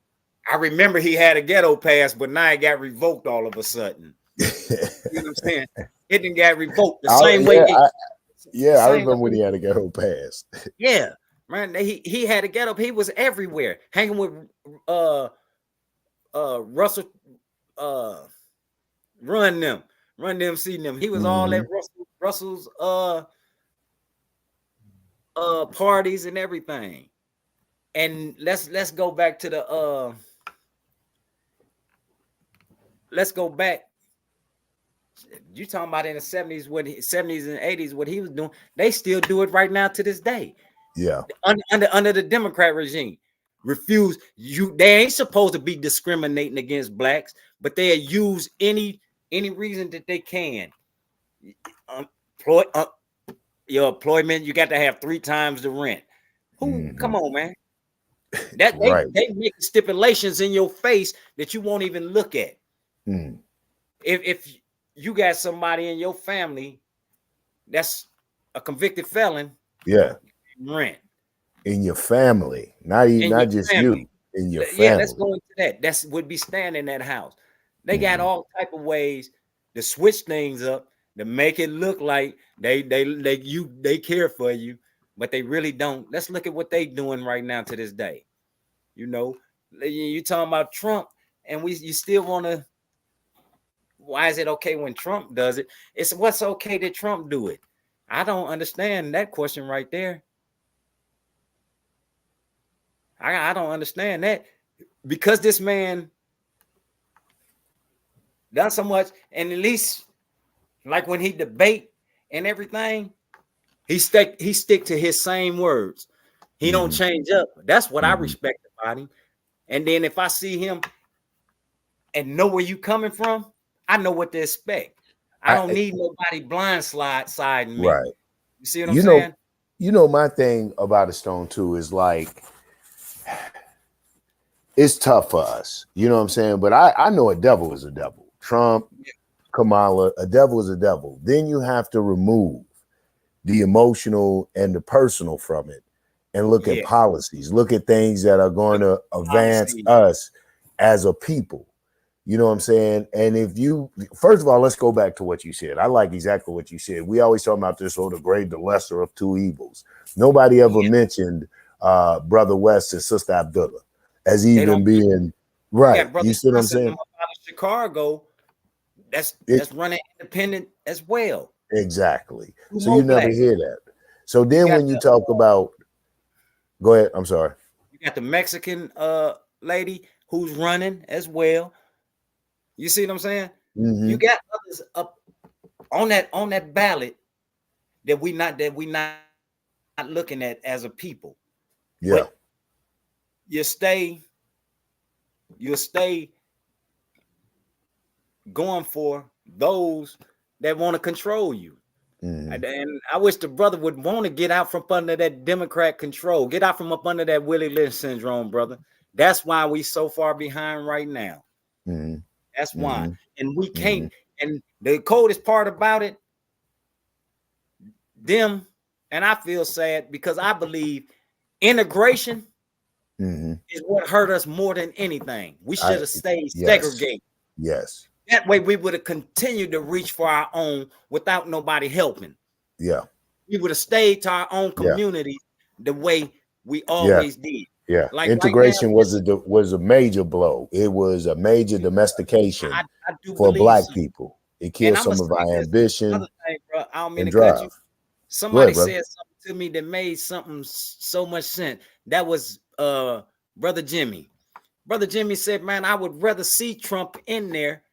I remember he had a ghetto pass, but now it got revoked all of a sudden. You know what I'm saying? It didn't get revoked the same way. I remember when he had a ghetto pass. Yeah, man. He had a ghetto. He was everywhere, hanging with Russell, Run DMC them. He was all at Russell's parties and everything. And let's go back to the let's go back. You talking about in the 70s, 70s and 80s, what he was doing, they still do it right now to this day. Yeah. Under the Democrat regime. refuse. They ain't supposed to be discriminating against blacks, but they use any reason that they can. Your employment, you got to have 3 times the rent. Come on, man. That right. they make stipulations in your face that you won't even look at. If you got somebody in your family that's a convicted felon, rent in your family, not just family. You, in your family. Yeah, let's go into that. That's would be staying in that house. They got all type of ways to switch things up to make it look like they care for you, but they really don't. Let's look at what they doing right now to this day. You know, you talking about Trump, and you still want to. Why is it okay when Trump does it? It's what's okay that Trump do it. I don't understand that question right there. I don't understand that, because this man done so much, and at least like when he debate and everything, he stick to his same words. He don't change up. That's what I respect about him. And then if I see him and know where you coming from, I know what to expect. I don't need nobody blindsiding me. Right. You see what I'm saying? You know, my thing about a Stone too is like, it's tough for us. You know what I'm saying? But I know a devil is a devil. Trump, Kamala, a devil is a devil. Then you have to remove the emotional and the personal from it and look at policies, look at things that are going to advance us as a people. You know what I'm saying? And if you, first of all, let's go back to what you said. I like exactly what you said. We always talk about this, the great, the lesser of two evils. Nobody ever mentioned Brother West and Sister Abdullah as even being right. You see what I'm saying? Chicago, that's running independent as well. Exactly. So you never hear that. So then when you talk about, go ahead. I'm sorry. You got the Mexican lady who's running as well. You see what I'm saying? You got others up on that ballot that we not looking at as a people. Yeah. But you'll stay going for those that want to control you. And I wish the brother would want to get out from under that Democrat control, get out from up under that Willie Lynch syndrome, brother. That's why we so far behind right now. That's why. And we can't. And the coldest part about it, them, and I feel sad because I believe integration is what hurt us more than anything. We should have stayed segregated. Yes. That way we would have continued to reach for our own without nobody helping. Yeah. We would have stayed to our own community the way we always did. Yeah. Like integration right now, was a major blow. It was a major domestication for Black people. It killed some of our ambition and drive. Somebody said something to me that made something so much sense. That was Brother Jimmy. Brother Jimmy said, man, I would rather see Trump in there.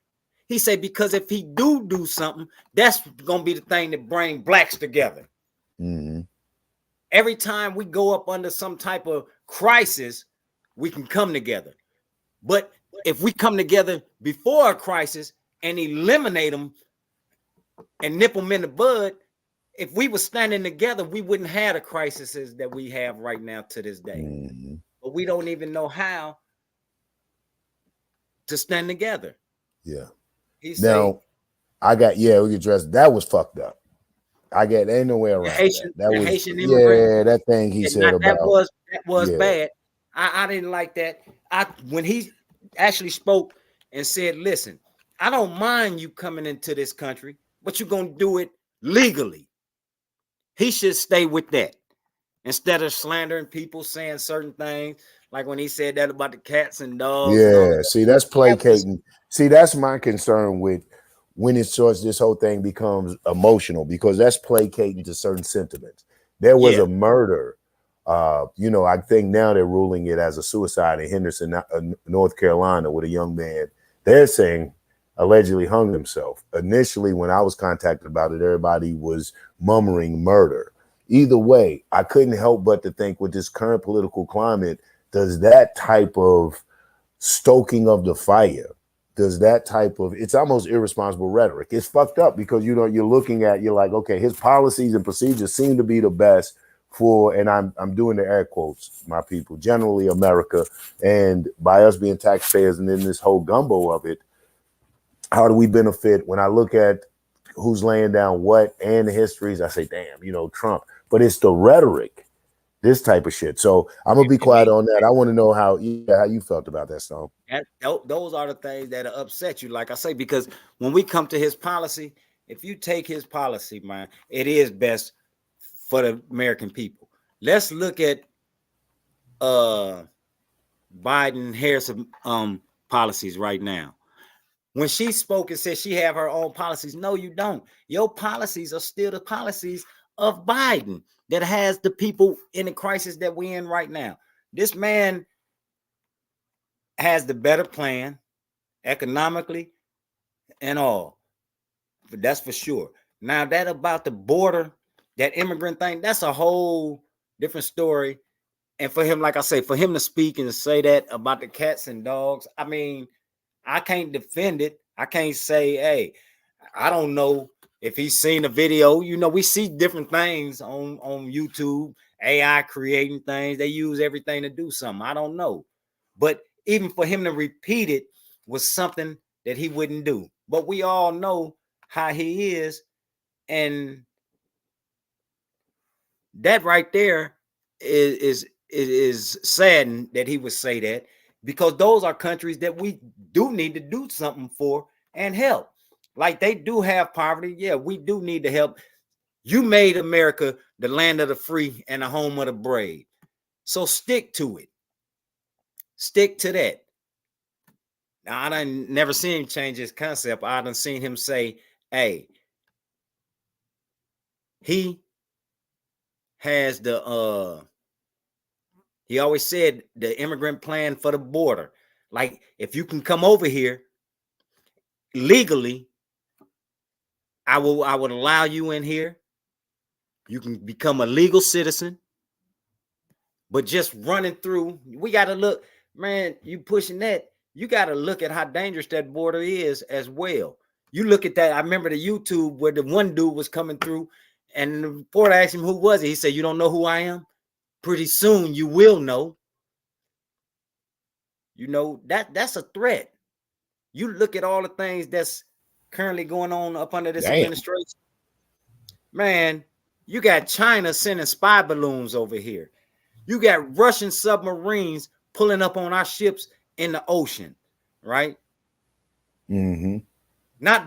He said, because if he do something, that's going to be the thing that bring Blacks together. Every time we go up under some type of crisis, we can come together. But if we come together before a crisis and eliminate them and nip them in the bud, if we were standing together, we wouldn't have the crises that we have right now to this day. But we don't even know how to stand together. Yeah. Now, I got, we can address that was fucked up. Ain't no way around that. That was Haitian immigrant. That thing he said about that was bad. I didn't like that. When he actually spoke and said, listen, I don't mind you coming into this country, but you're gonna do it legally. He should stay with that instead of slandering people, saying certain things, like when he said that about the cats and dogs. Yeah, see, that's placating. See, that's my concern with when it starts, this whole thing becomes emotional, because that's placating to certain sentiments. There was a murder. I think now they're ruling it as a suicide in Henderson, North Carolina, with a young man. They're saying allegedly hung himself. Initially, when I was contacted about it, everybody was murmuring murder. Either way, I couldn't help but to think with this current political climate, does that type of stoking of the fire, does that type of, it's almost irresponsible rhetoric. It's fucked up because, you know, you're looking at, you're like, okay, his policies and procedures seem to be the best for, and I'm doing the air quotes, my people, generally America, and by us being taxpayers and in this whole gumbo of it, how do we benefit? When I look at who's laying down what and the histories, I say, damn, you know, Trump. But it's the rhetoric, this type of shit. So I'm gonna be quiet on that. I want to know how you felt about that song. Those are the things that upset you, like I say, because when we come to his policy, if you take his policy, man, it is best for the American people. Let's look at Biden Harris policies right now. When she spoke and said she have her own policies, no, you don't. Your policies are still the policies of Biden that has the people in the crisis that we're in right now. This man has the better plan economically and all. But that's for sure. Now that about the border, that immigrant thing, that's a whole different story. And for him, like I say, for him to speak and to say that about the cats and dogs, I mean, I can't defend it. I can't say, hey, I don't know if he's seen a video. You know, we see different things on YouTube, AI creating things. They use everything to do something. I don't know. But even for him to repeat it was something that he wouldn't do. But we all know how he is. And that right there is saddened that he would say that, because those are countries that we do need to do something for and help. Like they do have poverty. Yeah, we do need to help. You made America the land of the free and the home of the brave. So stick to it. Stick to that. Now, I done never seen him change his concept. I done seen him say, hey, he has he always said the immigrant plan for the border. Like, if you can come over here legally, I would allow you in here. You can become a legal citizen. But just running through, we got to look, man, you pushing that. You got to look at how dangerous that border is as well. You look at that. I remember the YouTube where the one dude was coming through and the reporter asked him, who was it? He said, you don't know who I am? Pretty soon you will know. You know, that's a threat. You look at all the things that's currently going on up under this administration. Man, you got China sending spy balloons over here. You got Russian submarines pulling up on our ships in the ocean, right? Mm-hmm. Not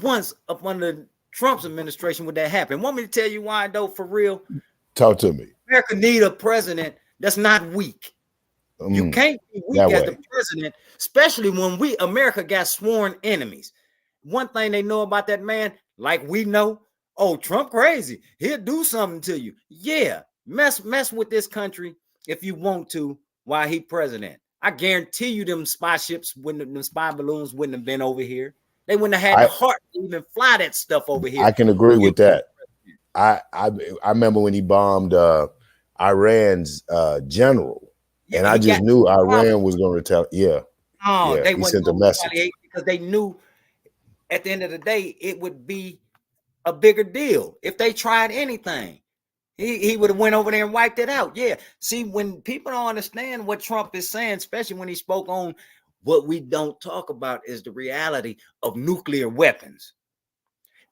once up under Trump's administration would that happen. Want me to tell you why, though, for real? Talk to me. America need a president that's not weak. You can't be weak as the president, especially when America got sworn enemies. One thing they know about that man, like we know, oh, Trump crazy. He'll do something to you. Yeah, mess with this country if you want to while he president. I guarantee you them spy ships, them spy balloons wouldn't have been over here. They wouldn't have had the heart to even fly that stuff over here. I can agree with that. I remember when he bombed Iran's general. And I just knew Iran was going to retaliate. Yeah. They he sent a message because they knew at the end of the day it would be a bigger deal if they tried anything. He would have went over there and wiped it out. Yeah. See, when people don't understand what Trump is saying, especially when he spoke on what we don't talk about is the reality of nuclear weapons.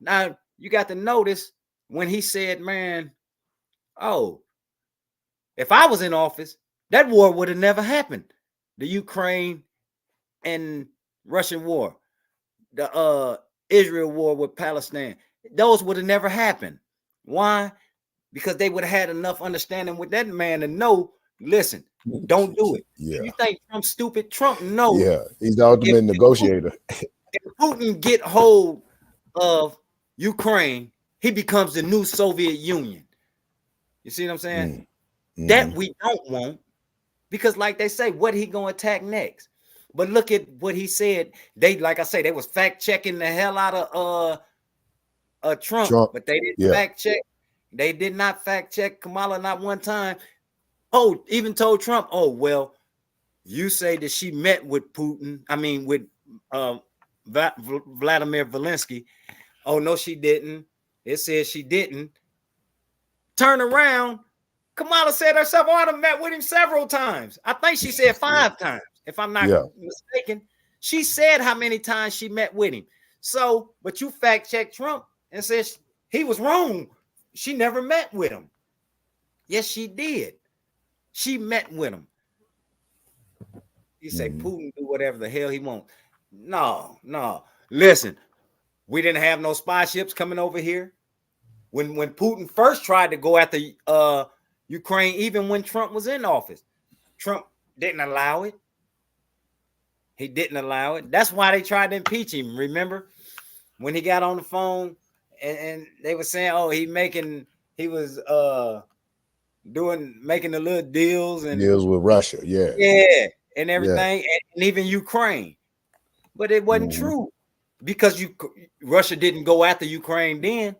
Now you got to notice when he said, "Man, oh, if I was in office." That war would have never happened. The Ukraine and Russian war, the Israel war with Palestine, those would have never happened. Why? Because they would have had enough understanding with that man to know, listen, don't do it. Yeah. You think Trump's stupid? Trump knows. Yeah, he's the ultimate negotiator. If Putin get hold of Ukraine, he becomes the new Soviet Union. You see what I'm saying? That we don't want. Because like they say, what he gonna attack next? But look at what he said. They, like I say, they was fact checking the hell out of Trump, but they didn't fact check. They did not fact check Kamala not one time. Oh, even told Trump, oh, well, you say that she met with Putin. I mean, with Vladimir Zelensky. Oh, no, she didn't. It says she didn't. Turn around. Kamala said herself, oh, I've met with him several times. I think she said 5 times, if I'm not mistaken. She said how many times she met with him. So, but you fact check Trump and says he was wrong. She never met with him. Yes, she did. She met with him. You say Putin do whatever the hell he wants. No. Listen, we didn't have no spy ships coming over here. When Putin first tried to go after Ukraine, even when Trump was in office, Trump didn't allow it. He didn't allow it. That's why they tried to impeach him. Remember when he got on the phone and they were saying, oh, he was making the little deals with Russia, and everything, and even Ukraine. But it wasn't true because Russia didn't go after Ukraine then.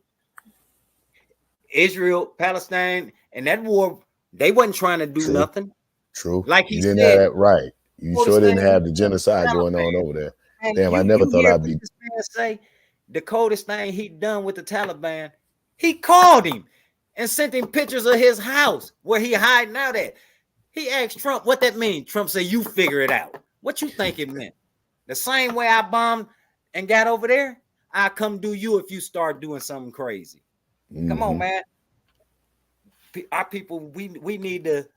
Israel, Palestine, and that war, they wasn't trying to do nothing. True. Like you didn't have that right. You sure didn't have the genocide going on over there. And damn, I never thought I'd be. This man say the coldest thing he done with the Taliban. He called him and sent him pictures of his house where he hiding out at. He asked Trump what that means. Trump said, "You figure it out." What you think it meant? The same way I bombed and got over there, I come do you if you start doing something crazy. Come on, man. Our people, we need to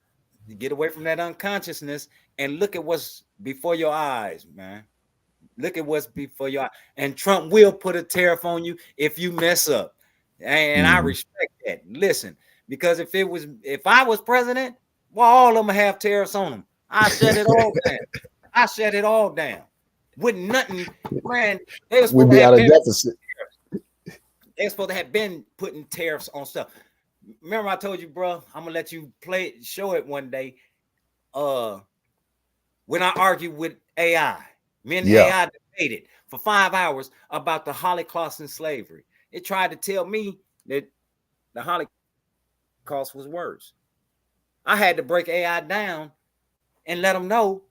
get away from that unconsciousness and look at what's before your eyes, man. Look at what's before your eyes. And Trump will put a tariff on you if you mess up. And I respect that. Listen, because if I was president, well, all of them have tariffs on them. I shut it all down. I shut it all down. With nothing, man. We'd be out of deficit. They're supposed to have been putting tariffs on stuff. Remember, I told you, bro, I'm gonna let you show it one day. When I argued with AI, me and AI debated for 5 hours about the Holocaust and slavery. It tried to tell me that the Holocaust was worse. I had to break AI down and let them know.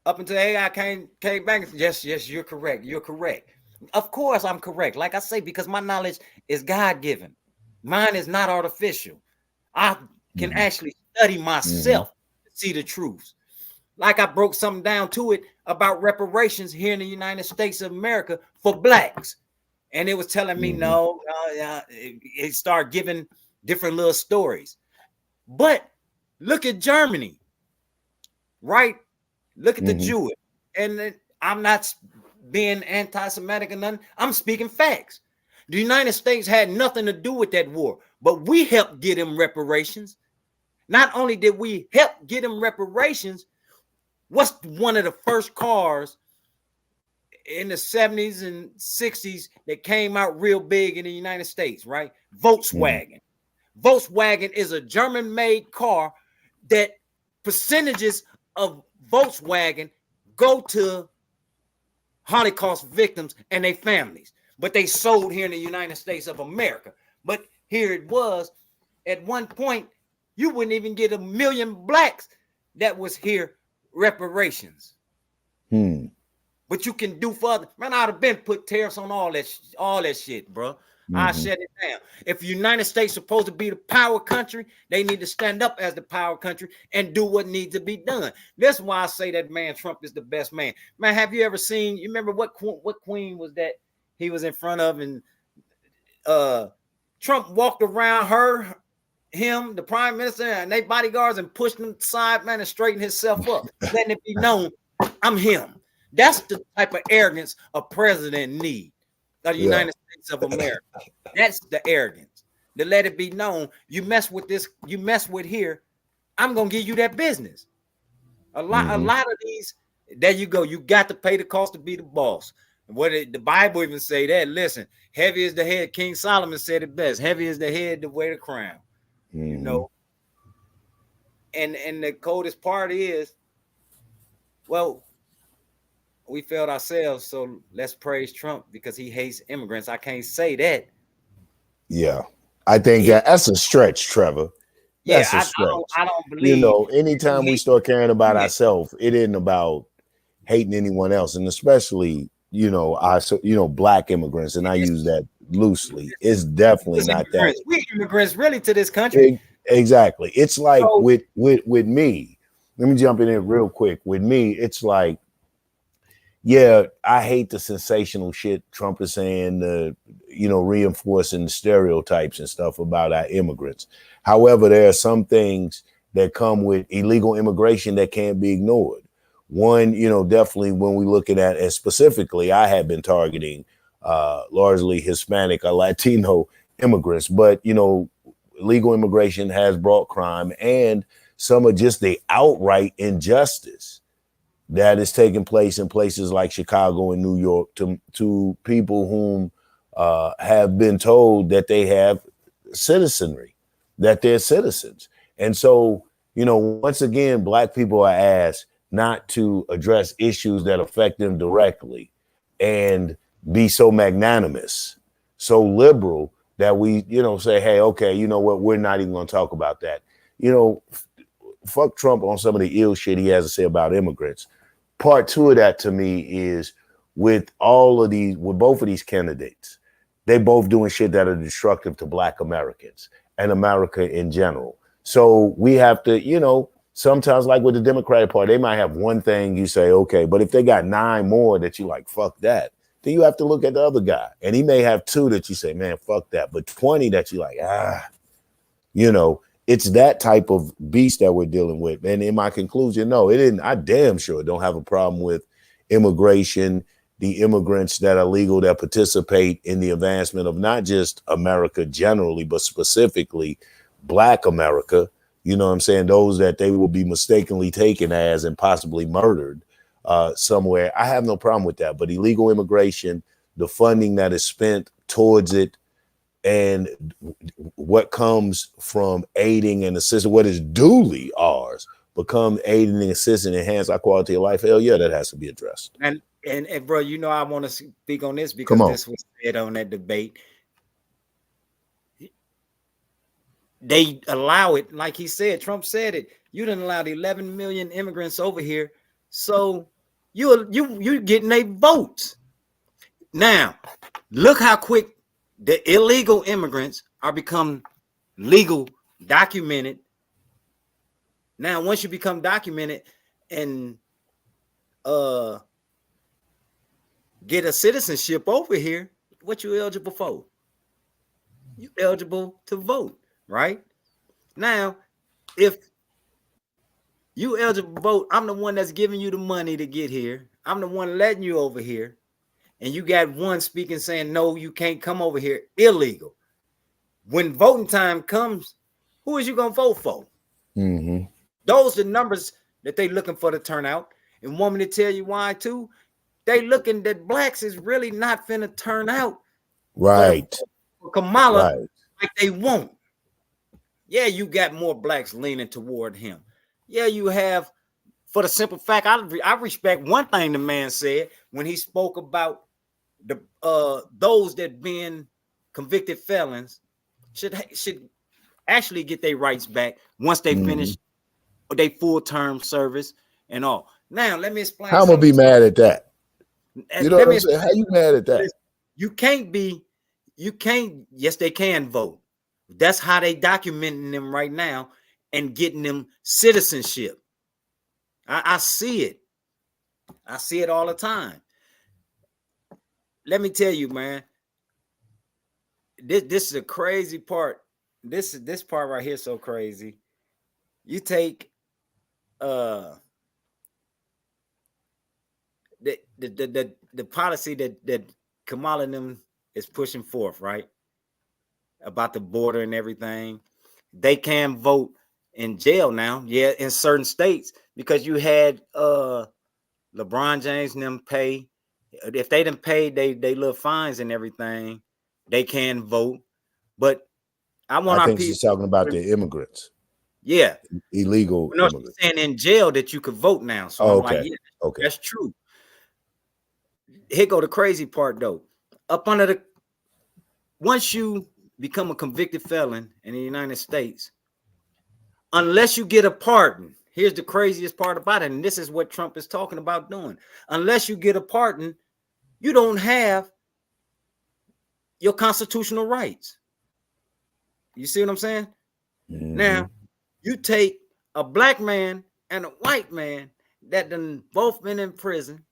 Up until AI came back and said, yes, you're correct. You're correct. Of course I'm correct. Like I say, because my knowledge is God-given. Mine is not artificial. I can actually study myself to see the truths. Like I broke something down to it about reparations here in the United States of America for blacks. And it was telling me, no, it started giving different little stories. But look at Germany, right? Look at the Jewish. And I'm not being anti-Semitic or nothing. I'm speaking facts. The United States had nothing to do with that war, but we helped get them reparations. Not only did we help get them reparations, what's one of the first cars in the 70s and 60s that came out real big in the United States, right? Volkswagen. Volkswagen is a German-made car that percentages of Volkswagen go to Holocaust victims and their families. But they sold here in the United States of America. But here it was, at one point, you wouldn't even get 1 million blacks that was here reparations. But you can do further. Man, I'd have been put tariffs on all that shit, bro. I shut it down. If the United States supposed to be the power country, they need to stand up as the power country and do what needs to be done. That's why I say that man Trump is the best man. Man, have you ever seen? You remember what queen was that he was in front of, and Trump walked around him, the prime minister, and they bodyguards and pushed him aside, man, and straightened himself up, letting it be known, I'm him. That's the type of arrogance a president needs. Of the United States of America. That's the arrogance. To let it be known, you mess with this, you mess with here, I'm gonna give you that business. A lot of these, there you go. You got to pay the cost to be the boss. What the Bible even say that. Listen, heavy is the head. King Solomon said it best. Heavy is the head to wear the crown. You know. And the coldest part is, well, we failed ourselves, so let's praise Trump because he hates immigrants. I can't say that. Yeah, I think that's a stretch, Trevor. Yeah, That's a stretch. I don't believe. Anytime we start caring about ourselves, it isn't about hating anyone else, and especially black immigrants, and I use that loosely. It's definitely not that. We immigrants really to this country. Exactly. It's like with me. Let me jump in here real quick. With me, it's like, yeah, I hate the sensational shit Trump is saying, reinforcing the stereotypes and stuff about our immigrants. However, there are some things that come with illegal immigration that can't be ignored. One, definitely when we look at it, and specifically, I have been targeting largely Hispanic or Latino immigrants, but, illegal immigration has brought crime and some of just the outright injustice that is taking place in places like Chicago and New York to people whom have been told that they have citizenry, that they're citizens. And so, once again, black people are asked not to address issues that affect them directly and be so magnanimous, so liberal that we, say, hey, okay, you know what? We're not even going to talk about that. Fuck Trump on some of the ill shit he has to say about immigrants. Part two of that to me is with both of these candidates, they both doing shit that are destructive to black Americans and America in general. So we have to, sometimes like with the Democratic Party, they might have one thing you say, okay, but if they got 9 more that you like, fuck that, then you have to look at the other guy. And he may have 2 that you say, man, fuck that. But 20 that you like, it's that type of beast that we're dealing with. And in my conclusion, no, it didn't. I damn sure don't have a problem with immigration, the immigrants that are legal, that participate in the advancement of not just America generally, but specifically Black America. You know what I'm saying? Those that they will be mistakenly taken as and possibly murdered somewhere. I have no problem with that. But illegal immigration, the funding that is spent towards it, and what comes from aiding and assisting, what is duly ours, become aiding and assisting, enhance our quality of life. Hell yeah, that has to be addressed. And bro, I want to speak on this because this was said on that debate. They allow it, like he said, Trump said it. You didn't allow the 11 million immigrants over here, so you're getting their votes. Now, look how quick the illegal immigrants are become legal, documented. Now, once you become documented and get a citizenship over here, what you eligible for? You eligible to vote, right? Now, if you eligible to vote, I'm the one that's giving you the money to get here. I'm the one letting you over here. And you got one speaking saying, no, you can't come over here, illegal. When voting time comes, who is you going to vote for? Mm-hmm. Those are the numbers that they looking for to turn out. And want me to tell you why, too? They looking that blacks is really not finna turn out right for Kamala like they want. Yeah, you got more blacks leaning toward him. Yeah, you have, for the simple fact, I respect one thing the man said when he spoke about the those that being convicted felons should actually get their rights back once they finish their full-term service and all. Now, let me explain. How am I gonna be mad at that? You know what I'm saying? How you mad at that? You can't. Yes, they can vote. That's how they documenting them right now and getting them citizenship. I see it. I see it all the time. Let me tell you, man. This is a crazy part. This part right here is so crazy. You take the policy that Kamala and them is pushing forth, right? About the border and everything. They can vote in jail now, yeah, in certain states, because you had LeBron James and them pay. If they didn't pay they little fines and everything, they can vote. But I think she's talking about the immigrants. Yeah, illegal. No, she's saying in jail that you could vote now. So I'm like, yeah, okay, that's true. Here go the crazy part though. Once you become a convicted felon in the United States, unless you get a pardon. Here's the craziest part about it, and this is what Trump is talking about doing. Unless you get a pardon, you don't have your constitutional rights. You see what I'm saying? Mm-hmm. Now, you take a black man and a white man that done both been in prison.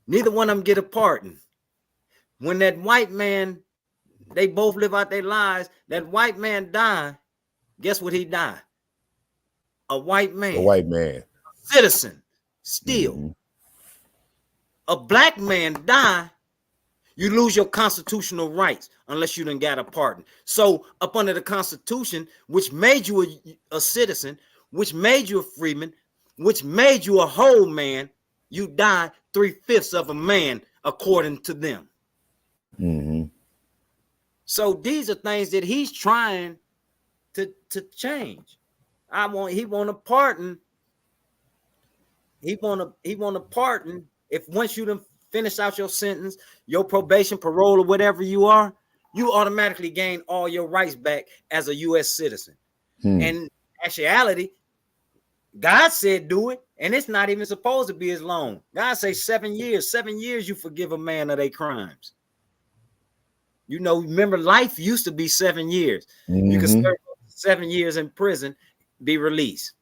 Neither one of them get a pardon. When that white man, they both live out their lives, that white man died, guess what he died? A white man. A white man. A citizen, still. Mm-hmm. A black man die, you lose your constitutional rights unless you done got a pardon. So up under the Constitution, which made you a citizen, which made you a freeman, which made you a whole man, you die 3/5 of a man according to them. Mm-hmm. So these are things that he's trying to change. He want a pardon. He want a pardon if once you done finish out your sentence, your probation, parole, or whatever you are, you automatically gain all your rights back as a U.S. citizen. And in actuality, God said do it, and it's not even supposed to be as long. God says 7 years. 7 years you forgive a man of their crimes. You know, remember, life used to be 7 years. Mm-hmm. You could serve 7 years in prison, be released.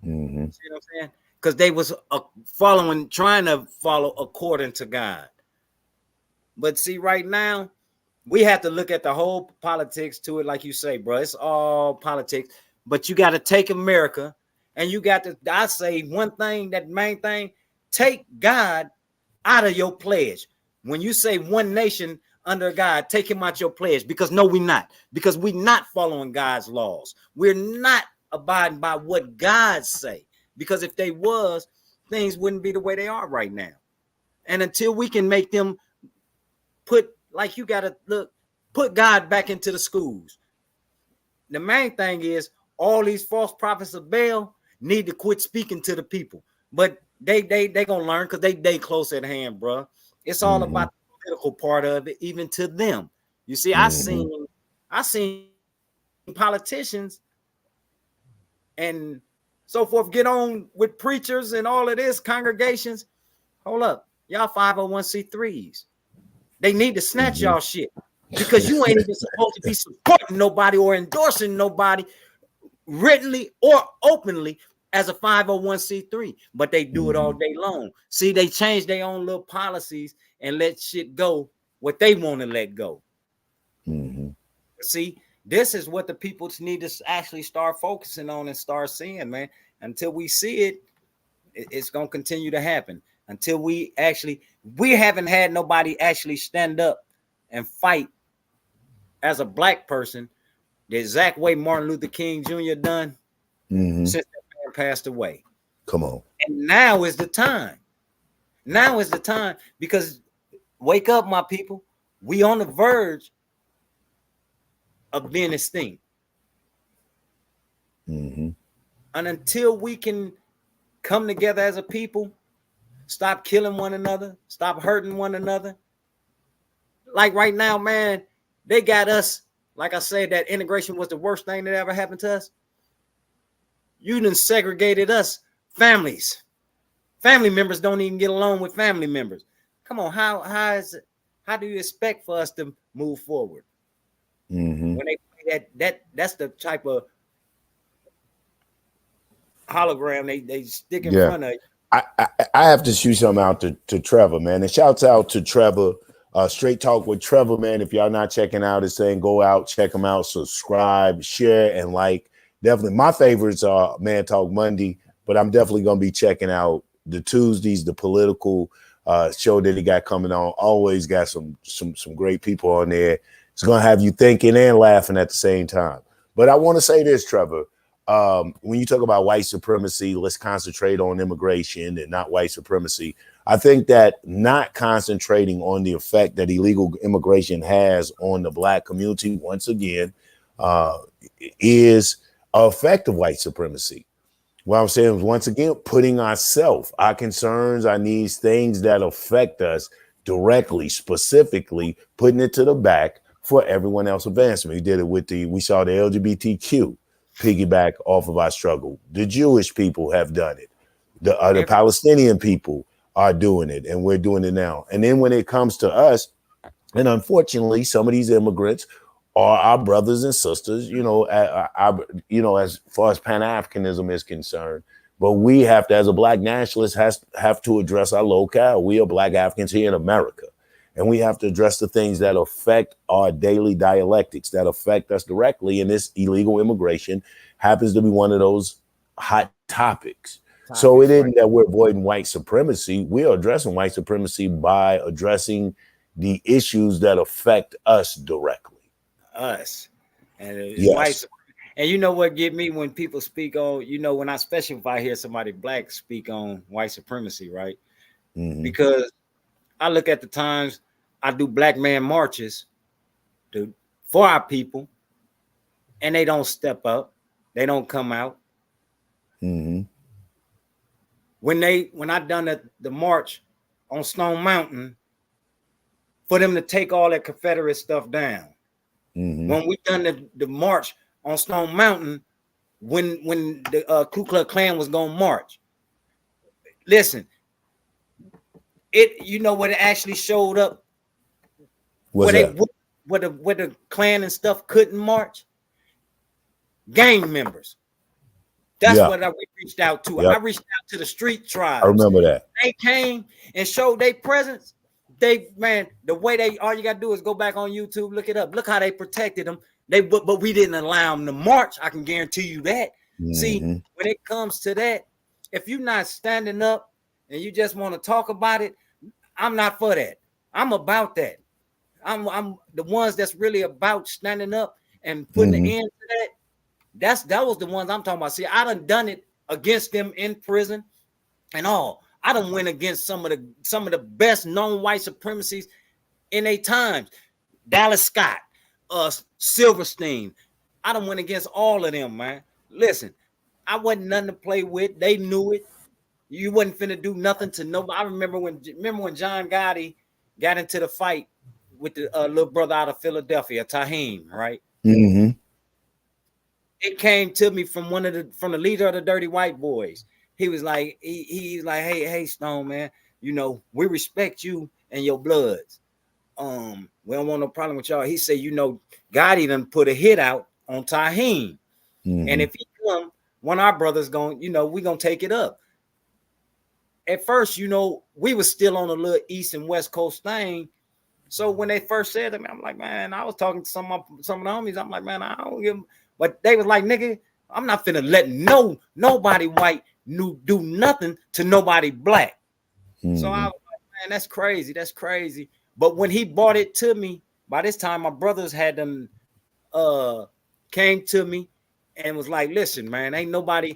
Mm-hmm. See what I'm saying? Because they was trying to follow according to God. But see, right now, we have to look at the whole politics to it, like you say, bro. It's all politics. But you got to take America, and you got to, I say one thing, that main thing, take God out of your pledge. When you say one nation under God, take him out your pledge, because no, we're not. Because we're not following God's laws. We're not abiding by what God say. Because if they was, things wouldn't be the way they are right now. And until we can make them put God back into the schools. The main thing is all these false prophets of Baal need to quit speaking to the people. But they gonna learn, because they close at hand, bro. It's all about the political part of it, even to them. You see, I seen politicians and so forth get on with preachers and all of this, congregations. Hold up, y'all 501c3s. They need to snatch y'all shit, because you ain't even supposed to be supporting nobody or endorsing nobody writtenly or openly as a 501c3, but they do it all day long. See, they change their own little policies and let shit go what they want to let go. Mm-hmm. See, this is what the people need to actually start focusing on and start seeing, man. Until we see it, it's going to continue to happen. Until we haven't had nobody actually stand up and fight as a black person the exact way Martin Luther King Jr. done since that man passed away. Come on. And now is the time. Now is the time, because wake up, my people. We on the verge of being extinct. Mm-hmm. And until we can come together as a people, stop killing one another, stop hurting one another. Like right now, man, they got us, like I said, that integration was the worst thing that ever happened to us. You done segregated us, families. Family members don't even get along with family members. Come on, how do you expect for us to move forward? Mm-hmm. When they that's the type of hologram they stick in front of you. I have to shoot something out to Trevor, man. And shouts out to Trevor. Straight Talk with Trevor, man. If y'all not checking out his thing, go out, check him out, subscribe, share, and like. Definitely my favorites are Man Talk Monday, but I'm definitely gonna be checking out the Tuesdays, the political show that he got coming on. Always got some great people on there. It's gonna have you thinking and laughing at the same time. But I want to say this, Trevor. When you talk about white supremacy, let's concentrate on immigration and not white supremacy. I think that not concentrating on the effect that illegal immigration has on the black community, once again, is an effect of white supremacy. What I'm saying is, once again, putting ourselves, our concerns, our needs, things that affect us directly, specifically, putting it to the back for everyone else advancement. We did it with we saw the LGBTQ. piggyback off of our struggle. The Jewish people have done it. The Palestinian people are doing it, and we're doing it now. And then when it comes to us, and unfortunately, some of these immigrants are our brothers and sisters, as far as Pan-Africanism is concerned. But we have to, as a Black nationalist, have to address our locale. We are Black Africans here in America. And we have to address the things that affect our daily dialectics, that affect us directly. And this illegal immigration happens to be one of those hot topics. So it isn't that we're avoiding white supremacy. We're addressing white supremacy by addressing the issues that affect us directly. Us. And yes. White. And you know what get me when people speak on, when especially if I hear somebody Black speak on white supremacy, right? Mm-hmm. Because I look at the times I do Black man marches for our people, and they don't step up. They don't come out. Mm-hmm. When I done the march on Stone Mountain for them to take all that Confederate stuff down. Mm-hmm. When we done the march on Stone Mountain, when the Ku Klux Klan was gonna march. Listen, what it actually showed up where the Klan and stuff couldn't march. Gang members. That's what I reached out to. I reached out to the street tribes. I remember that. They came and showed their presence. The way all you gotta do is go back on YouTube, look it up. Look how they protected them. But we didn't allow them to march. I can guarantee you that. Mm-hmm. See, when it comes to that, if you're not standing up and you just want to talk about it, I'm not for that. I'm about that. I'm the ones that's really about standing up and putting an end to that. That was the ones I'm talking about. See, I done it against them in prison and all. I done went against some of the best known white supremacies in their times. Dallas Scott, Silverstein. I done went against all of them, man. Listen, I wasn't nothing to play with. They knew it. You wasn't finna do nothing to nobody. I remember when John Gotti got into the fight with the little brother out of Philadelphia, Taheem, right? Mm-hmm. It came to me from the leader of the Dirty White Boys. He was like, he's like, hey, Stone, man, we respect you and your Bloods. We don't want no problem with y'all. He said, Gotti done put a hit out on Taheem. Mm-hmm. And if he come, one of our brothers we gonna take it up. At first, we was still on a little East and West Coast thing. So when they first said to me, I'm like, man, I was talking to some of the homies. I'm like, man, I don't give them. But they was like, nigga, I'm not finna let nobody white do nothing to nobody Black. Mm-hmm. So I was like, man, that's crazy. That's crazy. But when he brought it to me, by this time, my brothers had them came to me and was like, listen, man, ain't nobody,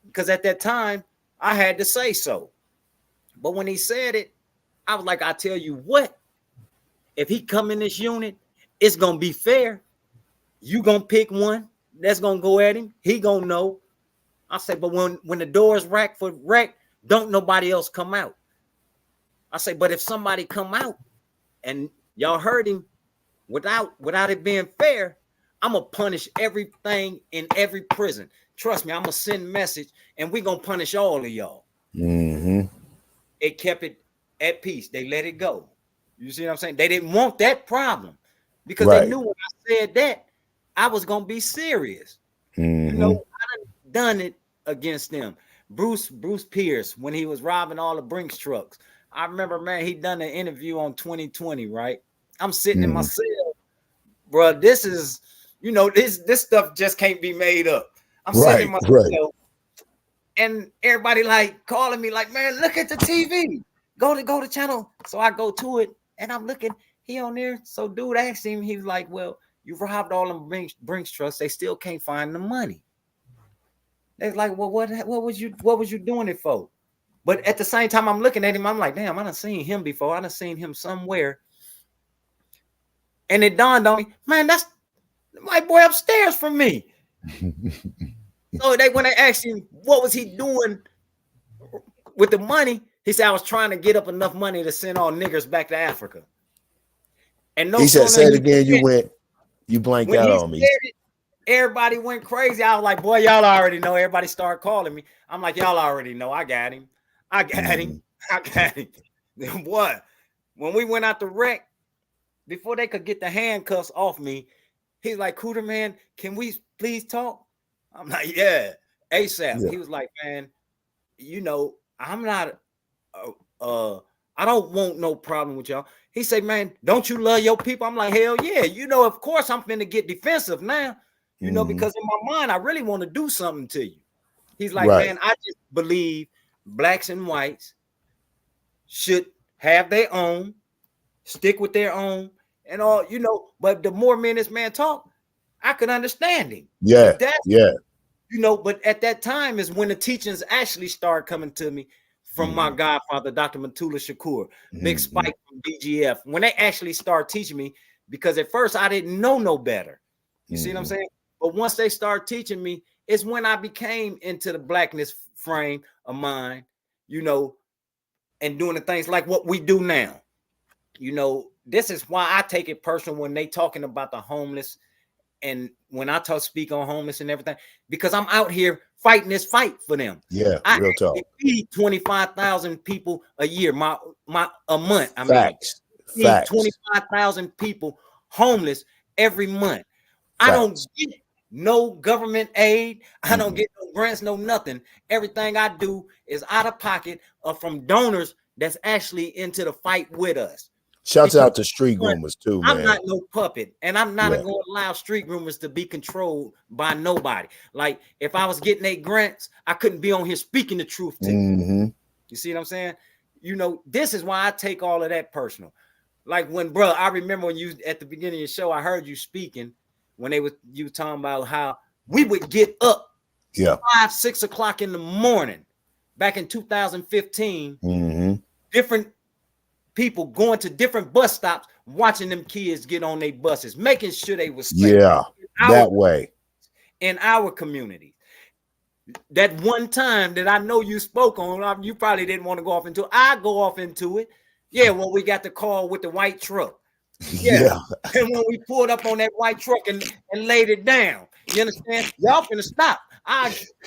because at that time, I had to say so. But when he said it, I was like, I tell you what, if he come in this unit, it's going to be fair. You going to pick one that's going to go at him. He going to know. I say, but when the door is racked for wreck, don't nobody else come out. I say, but if somebody come out and y'all heard him without it being fair, I'm going to punish everything in every prison. Trust me, I'm going to send a message and we're going to punish all of y'all. Mm-hmm. It kept it at peace. They let it go. You see what I'm saying? They didn't want that problem because they knew when I said that, I was going to be serious. Mm-hmm. I done it against them. Bruce Pierce, when he was robbing all the Brinks trucks. I remember, man, he done an interview on 2020, right? I'm sitting in my cell. Bro, this is, this stuff just can't be made up. I'm sitting in my cell. And everybody like calling me like, man, look at the TV. Go to channel. So I go to it and I'm looking. He on there. So dude asked him, he was like, well, you robbed all them Brinks trucks. They still can't find the money. They're like, well, what was you doing it for? But at the same time, I'm looking at him. I'm like, damn, I done seen him before. I done seen him somewhere. And it dawned on me, man, that's the white boy upstairs from me. So when they asked him, what was he doing with the money? He said, I was trying to get up enough money to send all niggers back to Africa. And he said, say it again, you blanked out on me. Everybody went crazy. I was like, boy, y'all already know. Everybody started calling me. I'm like, y'all already know. I got him. I got him. I got him. Then what? When we went out the wreck, before they could get the handcuffs off me, he's like, Cooter, man, can we please talk? I'm like, yeah, ASAP. Yeah. He was like, man, you know, I'm not, I don't want no problem with y'all. He said, man, don't you love your people? I'm like, hell yeah. You know, of course I'm finna get defensive now, you know, because in my mind, I really want to do something to you. He's like, man, I just believe blacks and whites should have their own, stick with their own and all, you know, but the more men this man talk, I could understand him. Yeah. Yeah. You know, but at that time is when the teachings actually started coming to me from my godfather, Dr. Matula Shakur, Big Spike from DGF. When they actually start teaching me, because at first I didn't know no better. You see what I'm saying? But once they start teaching me, it's when I became into the blackness frame of mind, you know, and doing the things like what we do now. You know, this is why I take it personal when they talking about the homeless. And when I speak on homeless and everything, because I'm out here fighting this fight for them. Yeah, real talk. I feed 25,000 people a year, a month. I Facts. mean, Facts. 25,000 people homeless every month. I don't get no government aid. I don't get no grants, no nothing. Everything I do is out of pocket or from donors that's actually into the fight with us. Shouts out to Street Groomers too, man. I'm not no puppet, and I'm not going to allow Street Groomers to be controlled by nobody. Like, if I was getting 8 grants, I couldn't be on here speaking the truth to you. You see what I'm saying? You know, this is why I take all of that personal. Like when, bro, I remember when you at the beginning of your show, I heard you speaking when you were talking about how we would get up 5, 6 o'clock in the morning back in 2015, different people going to different bus stops, watching them kids get on their buses, making sure they were safe. Yeah, that way. In our community. That one time that I know you spoke on, you probably didn't want to go off into it. I go off into it. Yeah, when we got the call with the white truck. Yeah. And when we pulled up on that white truck and laid it down, you understand? Y'all finna stop.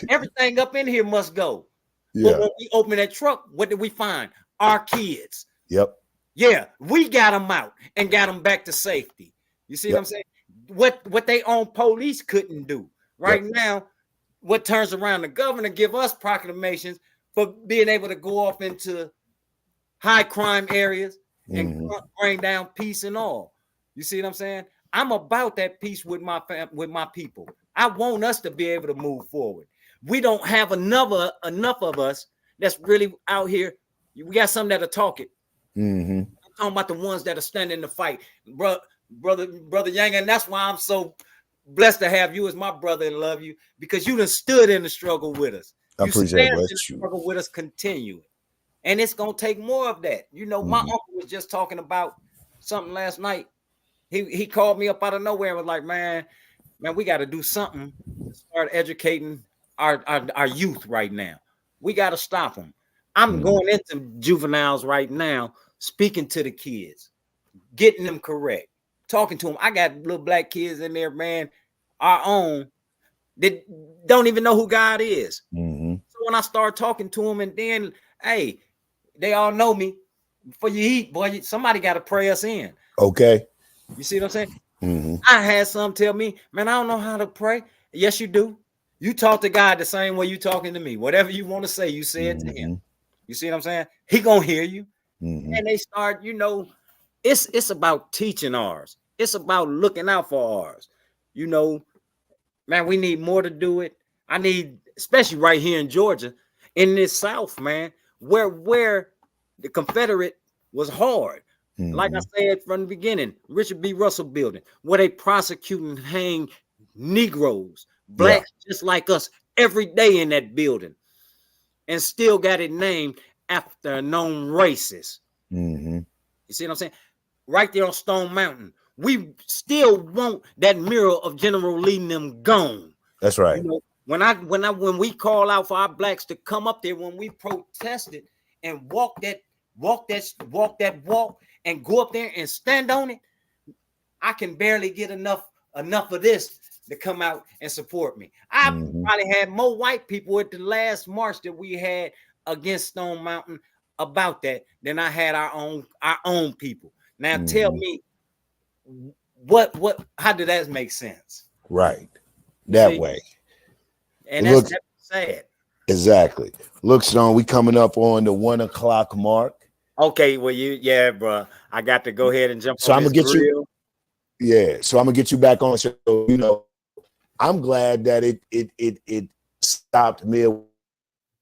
Everything up in here must go. But when we open that truck, what did we find? Our kids. Yep. Yeah, we got them out and got them back to safety. You see what I'm saying? What they own police couldn't do. Right now, what turns around, the governor give us proclamations for being able to go off into high crime areas and bring down peace and all. You see what I'm saying? I'm about that peace with my people. I want us to be able to move forward. We don't have enough of us that's really out here. We got some that are talking. I'm talking about the ones that are standing the fight, brother Yang, and that's why I'm so blessed to have you as my brother and love you, because you done stood in the struggle with us. I appreciate it. Struggle with us, continue, and it's gonna take more of that. You know, my uncle was just talking about something last night. He called me up out of nowhere and was like, man, we got to do something to start educating our youth right now. We got to stop them. I'm going into juveniles right now, speaking to the kids, getting them correct, talking to them. I got little black kids in there, man, our own, that don't even know who God is. So when I start talking to them, and then, hey, they all know me. Before you eat, boy, somebody got to pray us in. Okay. You see what I'm saying? I had some tell me, man, I don't know how to pray. Yes, you do. You talk to God the same way you talking to me. Whatever you want to say, you say it to him. You see what I'm saying? He gonna hear you. And they start, you know, it's about teaching ours. It's about looking out for ours. You know, man, we need more to do it. I need, especially right here in Georgia, in this South, man, where the Confederate was hard. Like I said from the beginning, Richard B. Russell building, where they prosecute and hang Negroes, blacks just like us, every day in that building, and still got it named after a known racist. You see what I'm saying? Right there on Stone Mountain, we still want that mural of General Lee and them gone. That's right. You know, when we call out for our blacks to come up there, when we protested and walk that walk and go up there and stand on it, I can barely get enough of this to come out and support me. I probably had more white people at the last march that we had against Stone Mountain about that than I had our own people. Now tell me how did that make sense? Right. That way. And that's sad. Exactly. Look, Stone, we coming up on the 1 o'clock mark. Okay, well, bro. I got to go ahead and jump. So on I'm gonna get grill. you. Yeah. So I'm gonna get you back on. So I'm glad that it stopped midway,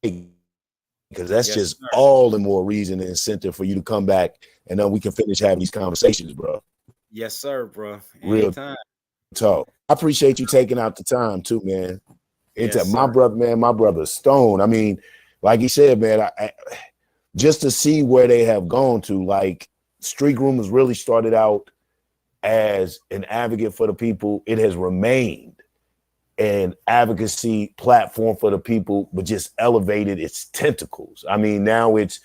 because that's just all the more reason and incentive for you to come back, and then we can finish having these conversations, bro. Yes, sir, bro. Real talk. I appreciate you taking out the time too, man. My brother Stone. I mean, like he said, man, I just to see where they have gone to, like Street Groomers really started out as an advocate for the people. It has remained an advocacy platform for the people, but just elevated its tentacles. I mean, now it's,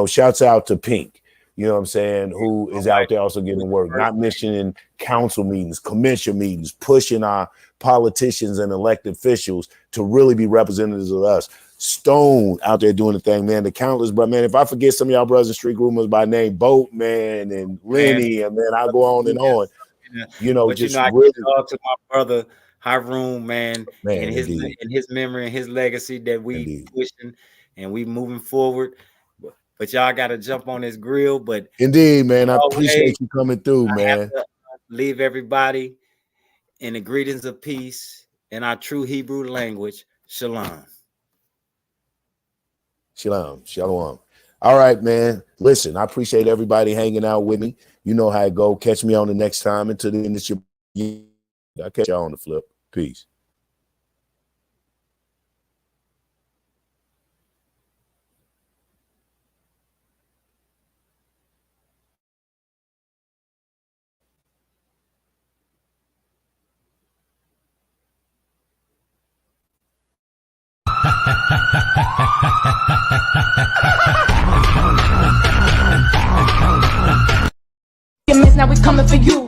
shouts out to Pink, you know what I'm saying, who is out there also getting work, not mentioning council meetings, commission meetings, pushing our politicians and elected officials to really be representatives of us. Stone out there doing the thing, man. The countless, but man, if I forget some of y'all brothers and Street Groomers by name, Boatman and Lenny, and then I go on and on. I really talk to my brother Haroon, man, and his memory and his legacy that we pushing and we moving forward. But y'all got to jump on this grill. But indeed, man, I appreciate you coming through, man. Have to leave everybody in the greetings of peace in our true Hebrew language. Shalom. Shalom. Shalom. All right, man. Listen, I appreciate everybody hanging out with me. You know how it go. Catch me on the next time. Until then, it's your. I'll catch y'all on the flip. Peace. Now we coming for you.